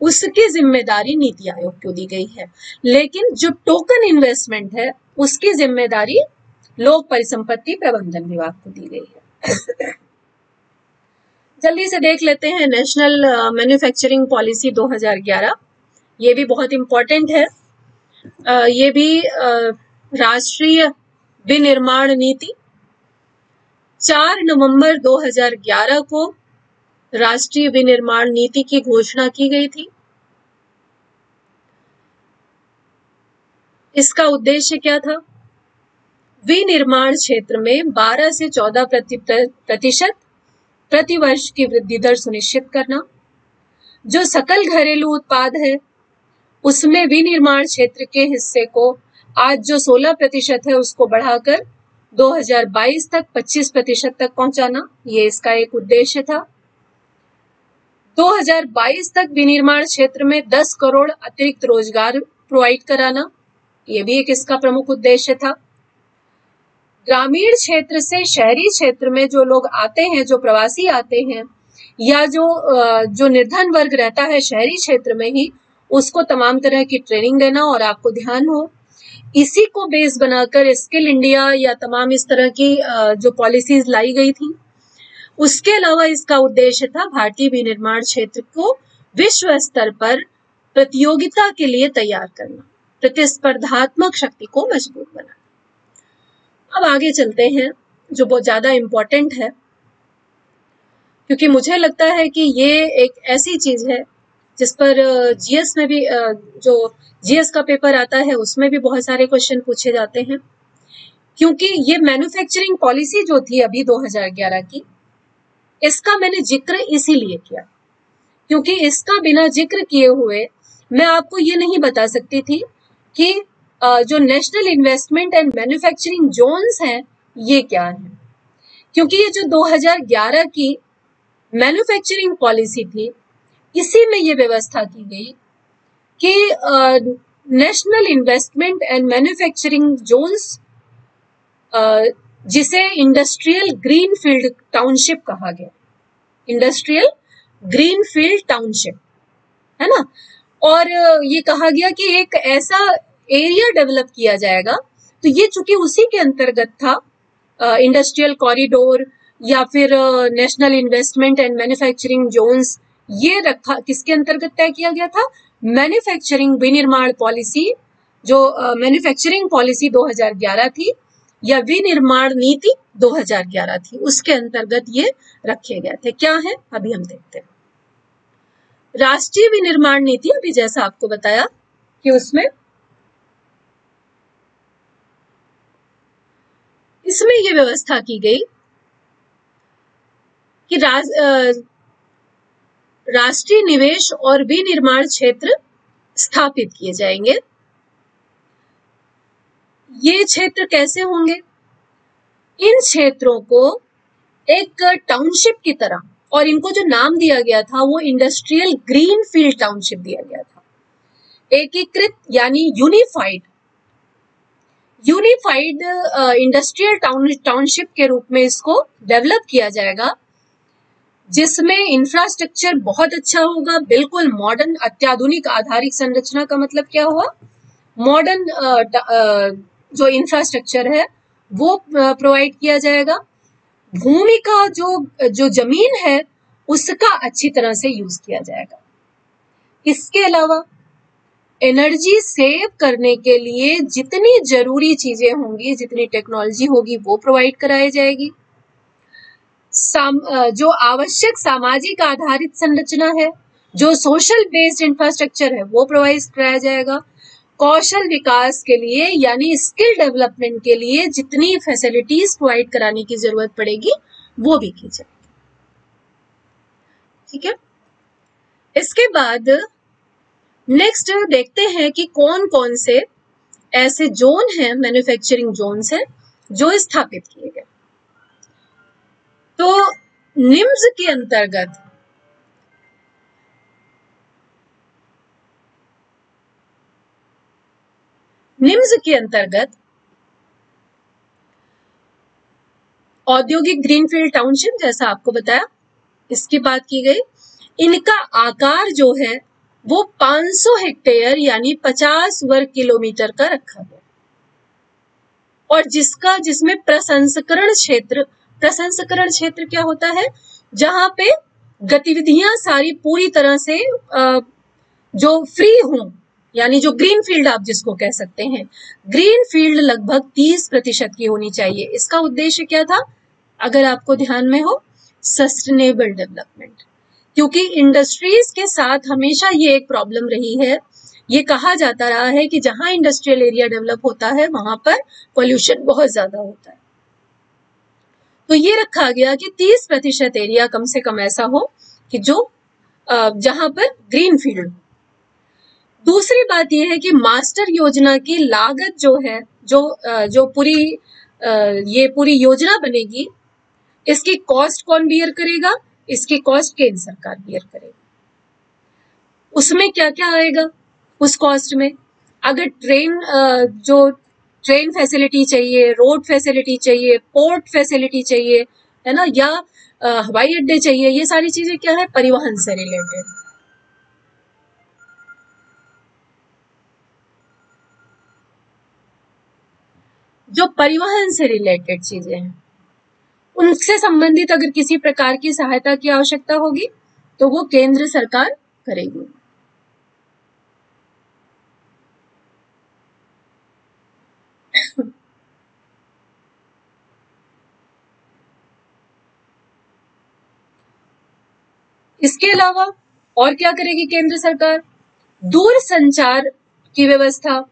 उसकी जिम्मेदारी नीति आयोग को दी गई है, लेकिन जो टोकन इन्वेस्टमेंट है उसकी जिम्मेदारी लोक परिसंपत्ति प्रबंधन विभाग को दी गई है। जल्दी से देख लेते हैं नेशनल मैन्युफैक्चरिंग पॉलिसी 2011, ये भी बहुत इंपॉर्टेंट है। ये भी राष्ट्रीय विनिर्माण नीति 4 नवंबर 2011 को राष्ट्रीय विनिर्माण नीति की घोषणा की गई थी। इसका उद्देश्य क्या था, विनिर्माण क्षेत्र में 12 से 14% प्रतिवर्ष की वृद्धि दर सुनिश्चित करना, जो सकल घरेलू उत्पाद है उसमें विनिर्माण क्षेत्र के हिस्से को आज जो 16% है उसको बढ़ाकर 2022 तक 25% तक पहुंचाना, ये इसका एक उद्देश्य था। 2022 तक विनिर्माण क्षेत्र में 10 करोड़ अतिरिक्त रोजगार प्रोवाइड कराना, ये भी एक इसका प्रमुख उद्देश्य था। ग्रामीण क्षेत्र से शहरी क्षेत्र में जो लोग आते हैं, जो प्रवासी आते हैं, या जो निर्धन वर्ग रहता है शहरी क्षेत्र में ही, उसको तमाम तरह की ट्रेनिंग देना। और आपको ध्यान हो, इसी को बेस बनाकर स्किल इंडिया या तमाम इस तरह की जो पॉलिसीज लाई गई थी। उसके अलावा इसका उद्देश्य था भारतीय विनिर्माण क्षेत्र को विश्व स्तर पर प्रतियोगिता के लिए तैयार करना, प्रतिस्पर्धात्मक शक्ति को मजबूत बनाना। अब आगे चलते हैं, जो बहुत ज्यादा इंपॉर्टेंट है, क्योंकि मुझे लगता है कि ये एक ऐसी चीज है जिस पर जीएस में भी, जो जीएस का पेपर आता है उसमें भी बहुत सारे क्वेश्चन पूछे जाते हैं। क्योंकि ये मैन्युफैक्चरिंग पॉलिसी जो थी अभी 2011 की, इसका मैंने जिक्र इसीलिए किया क्योंकि इसका बिना जिक्र किए हुए मैं आपको ये नहीं बता सकती थी कि जो national investment and manufacturing zones हैं ये क्या है। क्योंकि ये जो 2011 की मैन्युफैक्चरिंग पॉलिसी थी, इसी में ये व्यवस्था की गई कि national investment and manufacturing zones, जिसे इंडस्ट्रियल ग्रीनफील्ड टाउनशिप कहा गया, इंडस्ट्रियल ग्रीनफील्ड टाउनशिप, है ना। और ये कहा गया कि एक ऐसा एरिया डेवलप किया जाएगा, तो ये चूंकि उसी के अंतर्गत था, इंडस्ट्रियल कॉरिडोर या फिर national investment and manufacturing zones, ये रखा किसके अंतर्गत तय किया गया था, मैन्युफैक्चरिंग विनिर्माण पॉलिसी, जो मैन्युफैक्चरिंग पॉलिसी 2011 थी या विनिर्माण नीति 2011 थी, उसके अंतर्गत ये रखे गए थे। क्या है अभी हम देखते हैं। राष्ट्रीय विनिर्माण नीति, अभी जैसा आपको बताया कि इसमें ये व्यवस्था की गई कि राष्ट्रीय निवेश और विनिर्माण क्षेत्र स्थापित किए जाएंगे। ये क्षेत्र कैसे होंगे? इन क्षेत्रों को एक टाउनशिप की तरह, और इनको जो नाम दिया गया था वो इंडस्ट्रियल ग्रीनफील्ड टाउनशिप दिया गया था। एकीकृत यानी यूनिफाइड इंडस्ट्रियल टाउनशिप के रूप में इसको डेवलप किया जाएगा, जिसमें इंफ्रास्ट्रक्चर बहुत अच्छा होगा, बिल्कुल मॉडर्न अत्याधुनिक आधारिक संरचना का मतलब क्या हुआ, मॉडर्न जो इंफ्रास्ट्रक्चर है वो प्रोवाइड किया जाएगा। भूमि का जो जमीन है उसका अच्छी तरह से यूज किया जाएगा। इसके अलावा एनर्जी सेव करने के लिए जितनी जरूरी चीजें होंगी, जितनी टेक्नोलॉजी होगी, वो प्रोवाइड कराई जाएगी। जो आवश्यक सामाजिक आधारित संरचना है, जो सोशल बेस्ड इंफ्रास्ट्रक्चर है, वो प्रोवाइड कराया जाएगा। कौशल विकास के लिए यानी स्किल डेवलपमेंट के लिए जितनी फैसिलिटीज प्रोवाइड कराने की जरूरत पड़ेगी वो भी की जाएगी। ठीक है, इसके बाद नेक्स्ट देखते हैं कि कौन कौन से ऐसे जोन हैं, मैन्युफैक्चरिंग जोन्स हैं जो स्थापित किए गए। तो निम्स के अंतर्गत औद्योगिक ग्रीनफील्ड टाउनशिप, जैसा आपको बताया, इसकी बात की गई। इनका आकार जो है वो 500 हेक्टेयर यानी 50 वर्ग किलोमीटर का रखा गया, और जिसमें प्रसंस्करण क्षेत्र क्या होता है, जहां पे गतिविधियां सारी पूरी तरह से जो फ्री हों, यानी जो ग्रीन फील्ड आप जिसको कह सकते हैं, ग्रीन फील्ड लगभग 30% की होनी चाहिए। इसका उद्देश्य क्या था, अगर आपको ध्यान में हो, सस्टेनेबल डेवलपमेंट। क्योंकि इंडस्ट्रीज के साथ हमेशा ये एक प्रॉब्लम रही है, ये कहा जाता रहा है कि जहां इंडस्ट्रियल एरिया डेवलप होता है वहां पर पोल्यूशन बहुत ज्यादा होता है। तो ये रखा गया कि 30% एरिया कम से कम ऐसा हो कि जो जहां पर ग्रीन फील्ड हो। दूसरी बात यह है कि मास्टर योजना की लागत जो है, जो पूरी ये पूरी योजना बनेगी, इसकी कॉस्ट कौन बियर करेगा? इसकी कॉस्ट केंद्र सरकार बियर करेगी। उसमें क्या क्या आएगा उस कॉस्ट में? अगर जो ट्रेन फैसिलिटी चाहिए, रोड फैसिलिटी चाहिए, पोर्ट फैसिलिटी चाहिए, है ना, या हवाई अड्डे चाहिए, ये सारी चीजें क्या है? परिवहन से रिलेटेड। जो परिवहन से रिलेटेड चीजें हैं, उनसे संबंधित अगर किसी प्रकार की सहायता की आवश्यकता होगी तो वो केंद्र सरकार करेगी। इसके अलावा और क्या करेगी केंद्र सरकार? दूर संचार की व्यवस्था,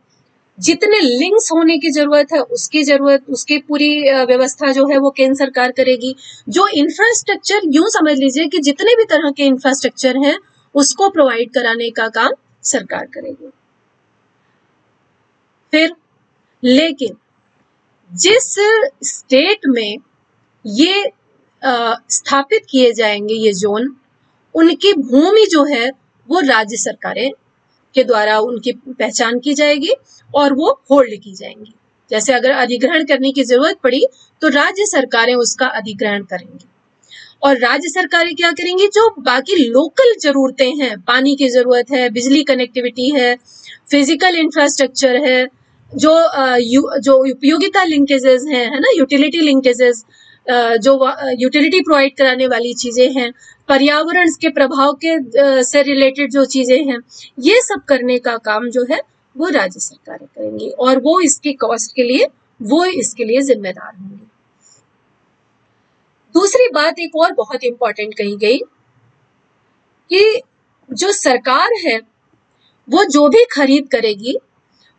जितने लिंक्स होने की जरूरत है उसकी पूरी व्यवस्था जो है वो केंद्र सरकार करेगी। जो इंफ्रास्ट्रक्चर, यूं समझ लीजिए कि जितने भी तरह के इंफ्रास्ट्रक्चर हैं उसको प्रोवाइड कराने का काम सरकार करेगी। फिर लेकिन जिस स्टेट में ये स्थापित किए जाएंगे ये जोन, उनकी भूमि जो है वो राज्य सरकारें के द्वारा उनकी पहचान की जाएगी और वो होल्ड की जाएंगी। जैसे अगर अधिग्रहण करने की जरूरत पड़ी तो राज्य सरकारें उसका अधिग्रहण करेंगी। और राज्य सरकारें क्या करेंगी? जो बाकी लोकल जरूरतें हैं, पानी की जरूरत है, बिजली कनेक्टिविटी है, फिजिकल इंफ्रास्ट्रक्चर है, जो उपयोगिता लिंकेजेस हैं, है ना, यूटिलिटी लिंकेजेस, जो यूटिलिटी प्रोवाइड कराने वाली चीजें हैं, पर्यावरण के प्रभाव के से रिलेटेड जो चीजें हैं, ये सब करने का काम जो है वो राज्य सरकारें करेंगी और वो इसकी कॉस्ट के लिए इसके लिए जिम्मेदार होंगी। दूसरी बात एक और बहुत इंपॉर्टेंट कही गई कि जो सरकार है वो जो भी खरीद करेगी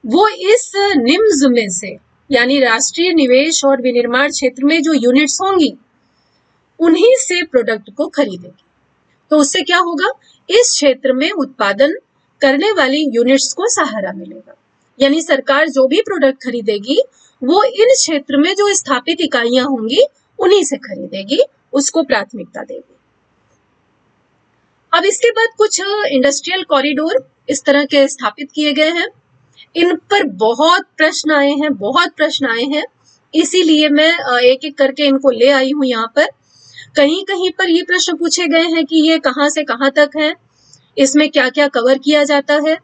वो इस निम्स में से, यानी राष्ट्रीय निवेश और विनिर्माण क्षेत्र में जो यूनिट्स होंगी उन्हीं से प्रोडक्ट को खरीदेगी। तो उससे क्या होगा? इस क्षेत्र में उत्पादन करने वाली यूनिट्स को सहारा मिलेगा। यानी सरकार जो भी प्रोडक्ट खरीदेगी वो इन क्षेत्र में जो स्थापित इकाइयां होंगी उन्हीं से खरीदेगी, उसको प्राथमिकता देगी। अब इसके बाद कुछ इंडस्ट्रियल कॉरिडोर इस तरह के स्थापित किए गए हैं। इन पर बहुत प्रश्न आए हैं, इसीलिए मैं एक एक करके इनको ले आई हूं यहाँ पर। कहीं कहीं पर ये प्रश्न पूछे गए हैं कि ये कहाँ से कहाँ तक है, इसमें क्या क्या कवर किया जाता है।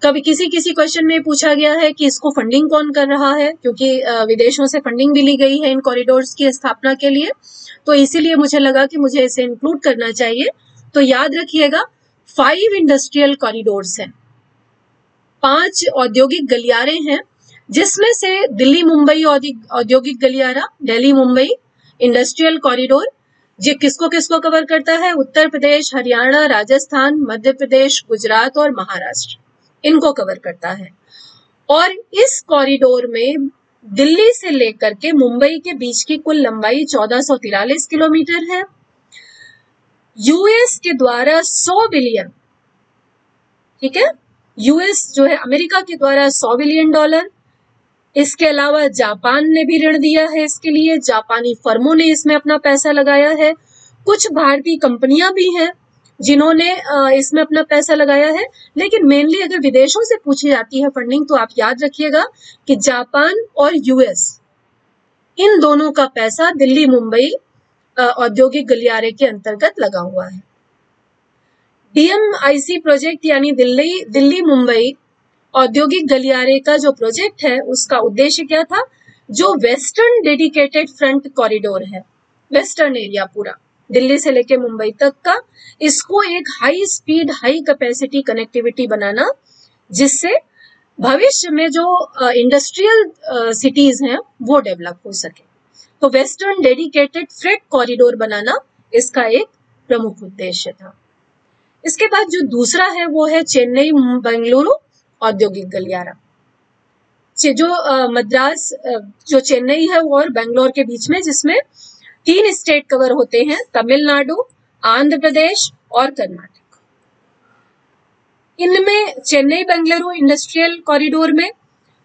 कभी किसी क्वेश्चन में पूछा गया है कि इसको फंडिंग कौन कर रहा है, क्योंकि विदेशों से फंडिंग भी ली गई है इन कॉरिडोर्स की स्थापना के लिए, तो इसीलिए मुझे लगा कि मुझे इसे इंक्लूड करना चाहिए। तो याद रखिएगा 5 इंडस्ट्रियल कॉरिडोर्स हैं, 5 औद्योगिक गलियारे हैं, जिसमें से दिल्ली मुंबई औद्योगिक गलियारा, दिल्ली मुंबई इंडस्ट्रियल कॉरिडोर, ये किसको किसको कवर करता है? उत्तर प्रदेश, हरियाणा, राजस्थान, मध्य प्रदेश, गुजरात और महाराष्ट्र, इनको कवर करता है। और इस कॉरिडोर में दिल्ली से लेकर के मुंबई के बीच की कुल लंबाई 1443 किलोमीटर है। यूएस के द्वारा 100 बिलियन, ठीक है, यूएस जो है अमेरिका के द्वारा $100 बिलियन, इसके अलावा जापान ने भी ऋण दिया है इसके लिए, जापानी फर्मों ने इसमें अपना पैसा लगाया है, कुछ भारतीय कंपनियां भी हैं जिन्होंने इसमें अपना पैसा लगाया है। लेकिन मेनली अगर विदेशों से पूछी जाती है फंडिंग तो आप याद रखिएगा कि जापान और यूएस, इन दोनों का पैसा दिल्ली मुंबई औद्योगिक गलियारे के अंतर्गत लगा हुआ है। डीएमआईसी प्रोजेक्ट यानी दिल्ली मुंबई औद्योगिक गलियारे का जो प्रोजेक्ट है उसका उद्देश्य क्या था? जो वेस्टर्न डेडिकेटेड फ्रंट कॉरिडोर है, वेस्टर्न एरिया पूरा दिल्ली से लेके मुंबई तक का, इसको एक high speed high capacity connectivity बनाना, जिससे भविष्य में जो इंडस्ट्रियल सिटीज हैं वो डेवलप हो सके। तो वेस्टर्न डेडिकेटेड फ्रेट कॉरिडोर बनाना इसका एक प्रमुख उद्देश्य था। इसके बाद जो दूसरा है वो है चेन्नई बेंगलुरु औद्योगिक गलियारा, जो मद्रास, जो चेन्नई है और बेंगलोर के बीच में, जिसमें 3 स्टेट कवर होते हैं, तमिलनाडु, आंध्र प्रदेश और कर्नाटक। इनमें चेन्नई बेंगलुरु इंडस्ट्रियल कॉरिडोर में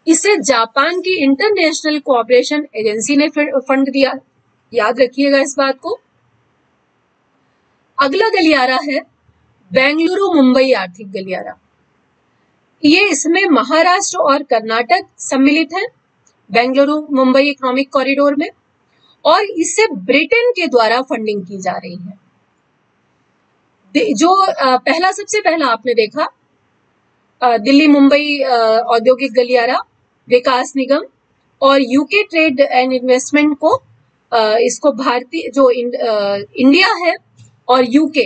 इसे जापान की इंटरनेशनल कोऑपरेशन एजेंसी ने फंड दिया, याद रखिएगा इस बात को। अगला गलियारा है बेंगलुरु मुंबई आर्थिक गलियारा। ये इसमें महाराष्ट्र और कर्नाटक सम्मिलित है बेंगलुरु मुंबई इकोनॉमिक कॉरिडोर में, और इसे ब्रिटेन के द्वारा फंडिंग की जा रही है। जो सबसे पहला आपने देखा दिल्ली मुंबई औद्योगिक गलियारा, विकास निगम और यूके ट्रेड एंड इन्वेस्टमेंट को इसको भारतीय जो इंडिया है और यूके,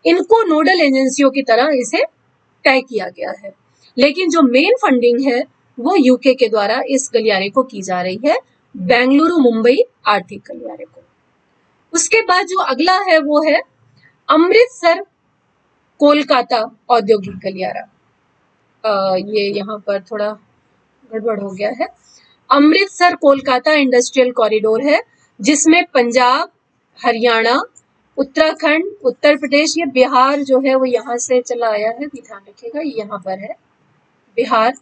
इनको नोडल एजेंसियों की तरह इसे तय किया गया है। लेकिन जो मेन फंडिंग है वो यूके के द्वारा इस गलियारे को की जा रही है, बेंगलुरु मुंबई आर्थिक गलियारे को। उसके बाद जो अगला है वो है अमृतसर कोलकाता औद्योगिक गलियारा। ये यहाँ पर थोड़ा गड़बड़ हो गया है। अमृतसर कोलकाता इंडस्ट्रियल कॉरिडोर है, जिसमें पंजाब, हरियाणा, उत्तराखंड, उत्तर प्रदेश, ये बिहार जो है वो यहाँ से चला आया है, ध्यान रखिएगा, यहाँ पर है बिहार,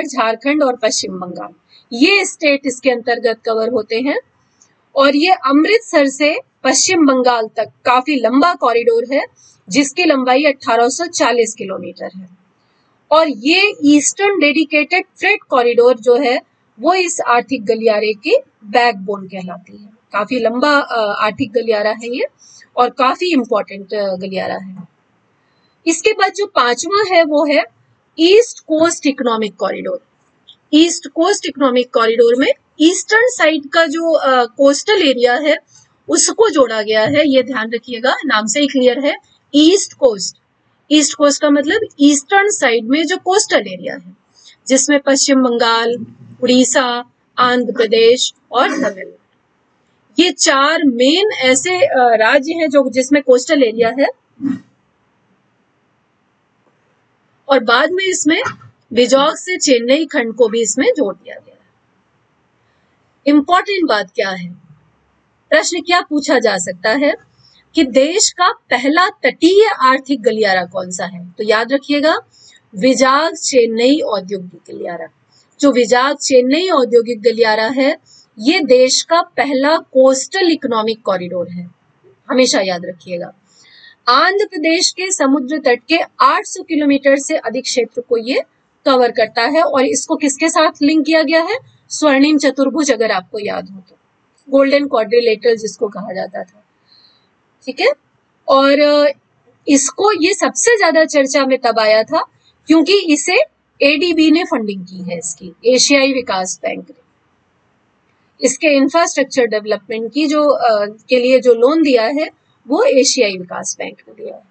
झारखंड और पश्चिम बंगाल, ये स्टेट इसके अंतर्गत कवर होते हैं। और ये अमृतसर से पश्चिम बंगाल तक काफी लंबा कॉरिडोर है, जिसकी लंबाई 1840 किलोमीटर है। और ये ईस्टर्न डेडिकेटेड फ्रेट कॉरिडोर जो है वो इस आर्थिक गलियारे की बैकबोन कहलाती है। काफी लंबा आर्थिक गलियारा है ये, और काफी इंपॉर्टेंट गलियारा है। इसके बाद जो पांचवा है वो है east coast economic corridor. East coast economic corridor में ईस्टर्न साइड का जो कोस्टल एरिया है उसको जोड़ा गया है, ये ध्यान रखिएगा, नाम से ही क्लियर है, ईस्ट कोस्ट। ईस्ट कोस्ट का मतलब ईस्टर्न साइड में जो कोस्टल एरिया है, जिसमें पश्चिम बंगाल, उड़ीसा, आंध्र प्रदेश और तमिलनाडु, ये चार मेन ऐसे राज्य हैं जो जिसमें कोस्टल एरिया है। और बाद में इसमें विजॉग से चेन्नई खंड को भी इसमें जोड़ दिया गया है। इंपॉर्टेंट बात क्या है, प्रश्न क्या पूछा जा सकता है कि देश का पहला तटीय आर्थिक गलियारा कौन सा है? तो याद रखिएगा विजाग चेन्नई औद्योगिक गलियारा। जो विजाग चेन्नई औद्योगिक गलियारा है ये देश का पहला कोस्टल इकोनॉमिक कॉरिडोर है, हमेशा याद रखिएगा। आंध्र प्रदेश के समुद्र तट के 800 किलोमीटर से अधिक क्षेत्र को ये कवर करता है, और इसको किसके साथ लिंक किया गया है? स्वर्णिम चतुर्भुज, अगर आपको याद हो तो, गोल्डन क्वाड्रिलेटरल जिसको कहा जाता था, ठीक है। और इसको ये सबसे ज्यादा चर्चा में तब आया था क्योंकि इसे एडीबी ने फंडिंग की है, इसकी एशियाई विकास बैंक ने इसके इंफ्रास्ट्रक्चर डेवलपमेंट की जो के लिए जो लोन दिया है वो एशियाई विकास बैंक ने दिया है।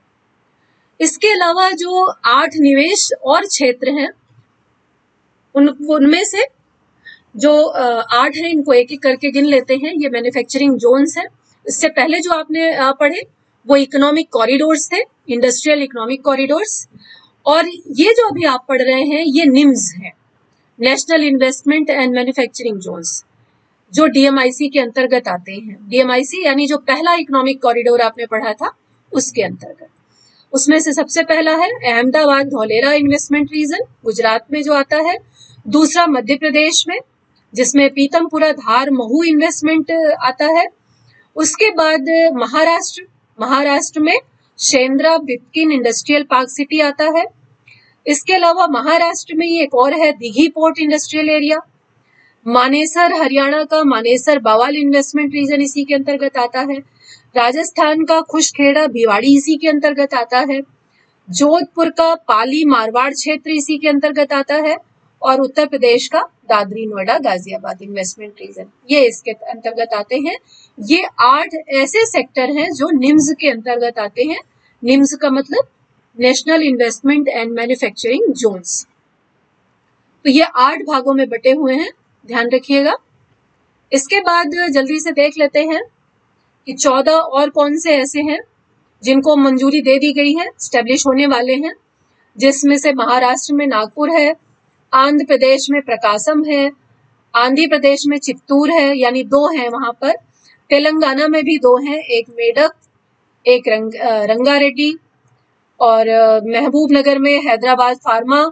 इसके अलावा जो 8 निवेश और क्षेत्र हैं उनमें से जो 8 हैं, इनको एक एक करके गिन लेते हैं। ये मैन्युफैक्चरिंग जोन्स है। इससे पहले जो आपने पढ़े वो इकोनॉमिक कॉरिडोर्स थे, इंडस्ट्रियल इकोनॉमिक कॉरिडोर्स। और ये जो अभी आप पढ़ रहे हैं ये निम्स है, national investment and manufacturing zones, जो डीएमआईसी के अंतर्गत आते हैं। डीएमआईसी यानी जो पहला इकोनॉमिक कॉरिडोर आपने पढ़ा था उसके अंतर्गत। उसमें से सबसे पहला है अहमदाबाद धौलेरा इन्वेस्टमेंट रीजन, गुजरात में जो आता है। दूसरा मध्य प्रदेश में, जिसमें पीतमपुरा धार महू इन्वेस्टमेंट आता है। उसके बाद महाराष्ट्र में शेंद्रा बिटकिन इंडस्ट्रियल पार्क सिटी आता है। इसके अलावा महाराष्ट्र में एक और है Dighi port industrial area. Manesar Haryana का मानेसर बवाल इन्वेस्टमेंट रीजन इसी के अंतर्गत आता है। राजस्थान का खुशखेड़ा भिवाड़ी इसी के अंतर्गत आता है। जोधपुर का पाली मारवाड़ क्षेत्र इसी के अंतर्गत आता है। और उत्तर प्रदेश का दादरी नोएडा गाजियाबाद इन्वेस्टमेंट रीजन, ये इसके अंतर्गत आते हैं। ये 8 ऐसे सेक्टर हैं जो निम्स के अंतर्गत आते हैं। निम्स का मतलब national investment and manufacturing zones. तो ये 8 भागों में बटे हुए हैं, ध्यान रखिएगा। इसके बाद जल्दी से देख लेते हैं कि 14 और कौन से ऐसे हैं जिनको मंजूरी दे दी गई है, स्टैब्लिश होने वाले हैं, जिसमें से महाराष्ट्र में नागपुर है, आंध्र प्रदेश में प्रकाशम है, आंध्र प्रदेश में चित्तूर है, यानी 2 हैं वहां पर। तेलंगाना में भी 2 हैं, एक मेडक, एक रंगारेड्डी। और महबूब नगर में हैदराबाद फार्मा,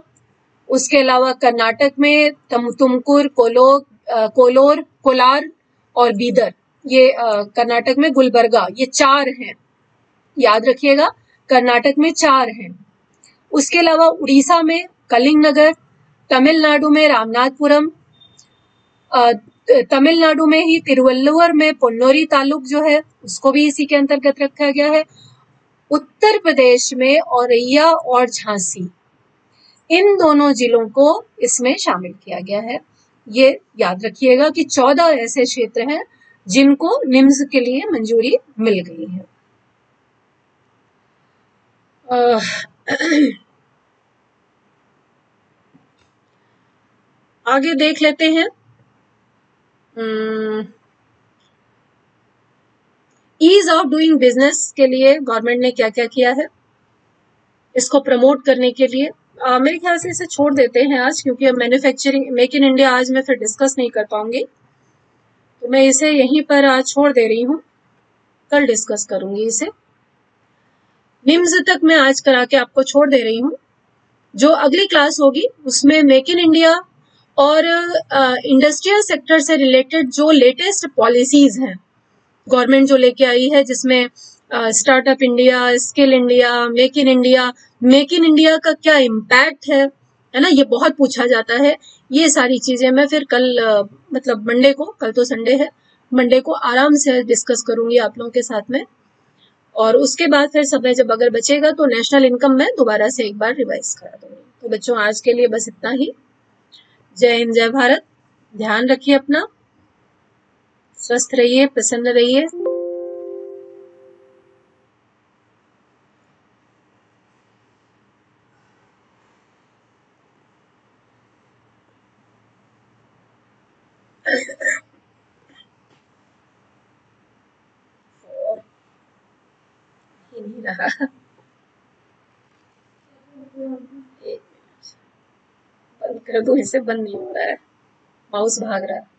उसके अलावा कर्नाटक में तुमकुर, कोलोर, कोलार और बीदर, ये कर्नाटक में गुलबर्गा, ये 4 हैं, याद रखिएगा, कर्नाटक में 4 हैं। उसके अलावा उड़ीसा में कलिंग नगर, तमिलनाडु में रामनाथपुरम, तमिलनाडु में ही तिरुवल्लुवर में पोन्नोरी तालुक जो है उसको भी इसी के अंतर्गत रखा गया है। उत्तर प्रदेश में औरैया और झांसी, इन दोनों जिलों को इसमें शामिल किया गया है। ये याद रखिएगा कि 14 ऐसे क्षेत्र हैं जिनको निम्स के लिए मंजूरी मिल गई है। आगे देख लेते हैं। ईज ऑफ डूइंग बिजनेस के लिए गवर्नमेंट ने क्या क्या किया है, इसको प्रमोट करने के लिए मेरे ख्याल से इसे छोड़ देते हैं आज, क्योंकि अब मैन्युफैक्चरिंग मेक इन इंडिया आज मैं फिर डिस्कस नहीं कर पाऊंगी, तो मैं इसे यहीं पर आज छोड़ दे रही हूँ, कल डिस्कस करूंगी इसे। निम्स तक मैं आज करा के आपको छोड़ दे रही हूँ। जो अगली क्लास होगी उसमें मेक इन इंडिया और इंडस्ट्रियल सेक्टर से रिलेटेड जो लेटेस्ट पॉलिसीज हैं गवर्नमेंट जो लेके आई है, जिसमें startup India, skill India, make in India का क्या इम्पैक्ट है ना, ये बहुत पूछा जाता है। ये सारी चीजें मैं फिर कल मतलब मंडे को, कल तो संडे है, मंडे को आराम से डिस्कस करूंगी आप लोगों के साथ में। और उसके बाद फिर समय जब अगर बचेगा तो नेशनल इनकम मैं दोबारा से एक बार रिवाइज करा दूंगी। तो बच्चों आज के लिए बस इतना ही। जय हिंद, जय भारत। ध्यान रखिए अपना, स्वस्थ रहिए, प्रसन्न रहिए। ही नहीं रहा, एक बंद कर दूं, इसे बंद नहीं हो रहा है, माउस भाग रहा है।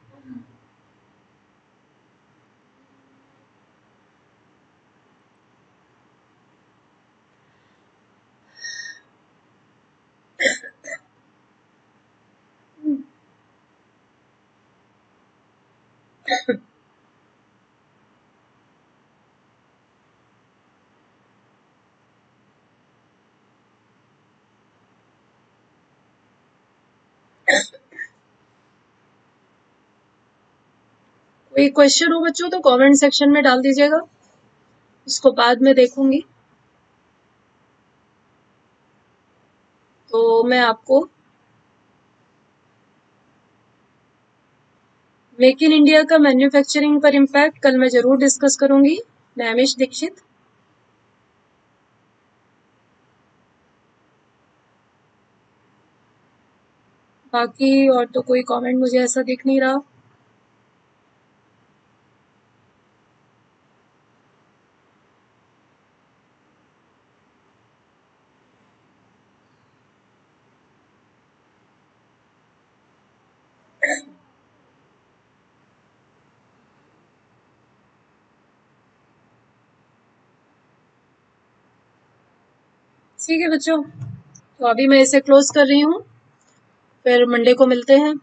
कोई क्वेश्चन हो बच्चों तो कमेंट सेक्शन में डाल दीजिएगा, उसको बाद में देखूंगी। तो मैं आपको मेक इन इंडिया का मैन्युफैक्चरिंग पर इम्पैक्ट कल मैं जरूर डिस्कस करूंगी। मैं अमीश दीक्षित। बाकी और तो कोई कमेंट मुझे ऐसा दिख नहीं रहा। ठीक है बच्चों, तो अभी मैं इसे क्लोज कर रही हूँ, फिर मंडे को मिलते हैं।